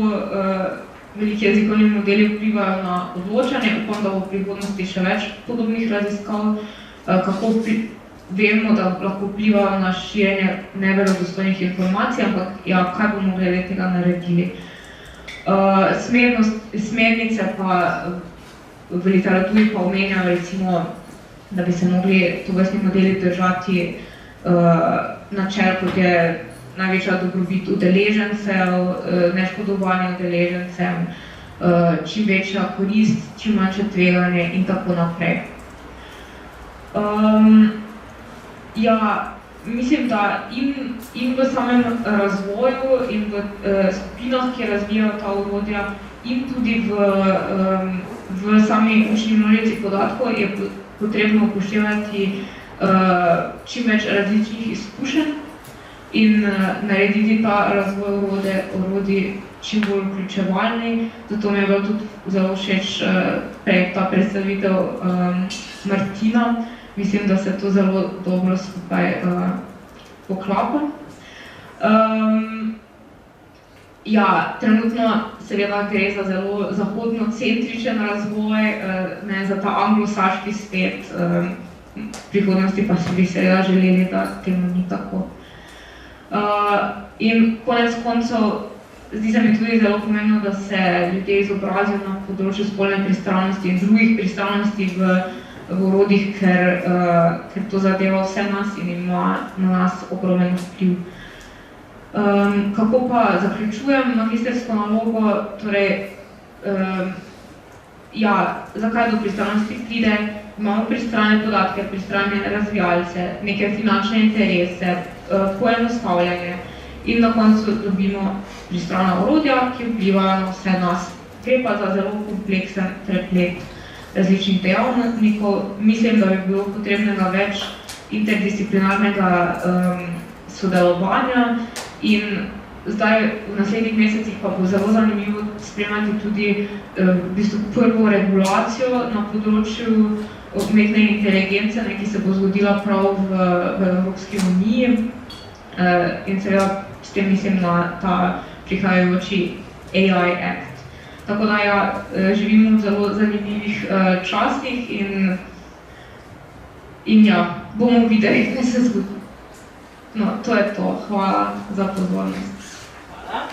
veliki jezikovni modeli vplivajo na odločanje, upam, da bo v prihodnosti še več podobnih raziskav, kako vemo, da lahko vplivajo na širjenje neverodostojnih informacij, ampak kaj bomo glede tega naredili. Smernice pa v literaturi pa omenjajo recimo, da bi se mogli tovrstni modeli držati načel, kot je največja dobrobit udeležencev, neškodovanje udeležencem, čim večja korist, čim manjše tveganje in tako naprej. Mislim, da in v samem razvoju in v skupinah, ki razvijajo ta orodja, in tudi v sami učni množici podatkov je potrebno upoštevati čim več različnih izkušenj in narediti ta razvoj orodij čim bolj vključevalni. Zato mi je bilo tudi zelo všeč ta predstavitev Martina. Mislim, da se to zelo dobro skupaj poklapa. Trenutno seveda gre za zelo zahodnocentričen razvoj, ne za ta anglosaški svet, v prihodnosti pa bi seveda želeli, da temu ni tako. In konec koncev, zdi se mi tudi zelo pomembno, da se ljudje izobrazijo na področju spolne pristranosti in drugih pristranosti v orodjih, ker to zadeva vse nas in ima na nas ogromen vpliv. Kako pa zaključujem magistrsko nalogo? Torej, zakaj do pristranosti pride? Imamo pristrane podatke, pristrane razvijalce, neke finančne interese, poenostavljanje in na koncu dobimo pristrana orodja, ki vplivajo na vse nas. Gre pa za zelo kompleksen preplet različnih dejavnikov. Mislim, da bi bilo potrebnega več interdisciplinarnega sodelovanja in zdaj v naslednjih mesecih pa bo zelo zanimivo spremljati tudi v bistvu prvo regulacijo na področju umetne inteligence, ki se bo zgodila prav v Evropski uniji in seveda s tem mislim na ta prihajajoči AI Act. Tako da živimo v zelo zanimivih časih in bomo videli, kaj se zgodi. No, to je to. Hvala za pozornost. Hvala.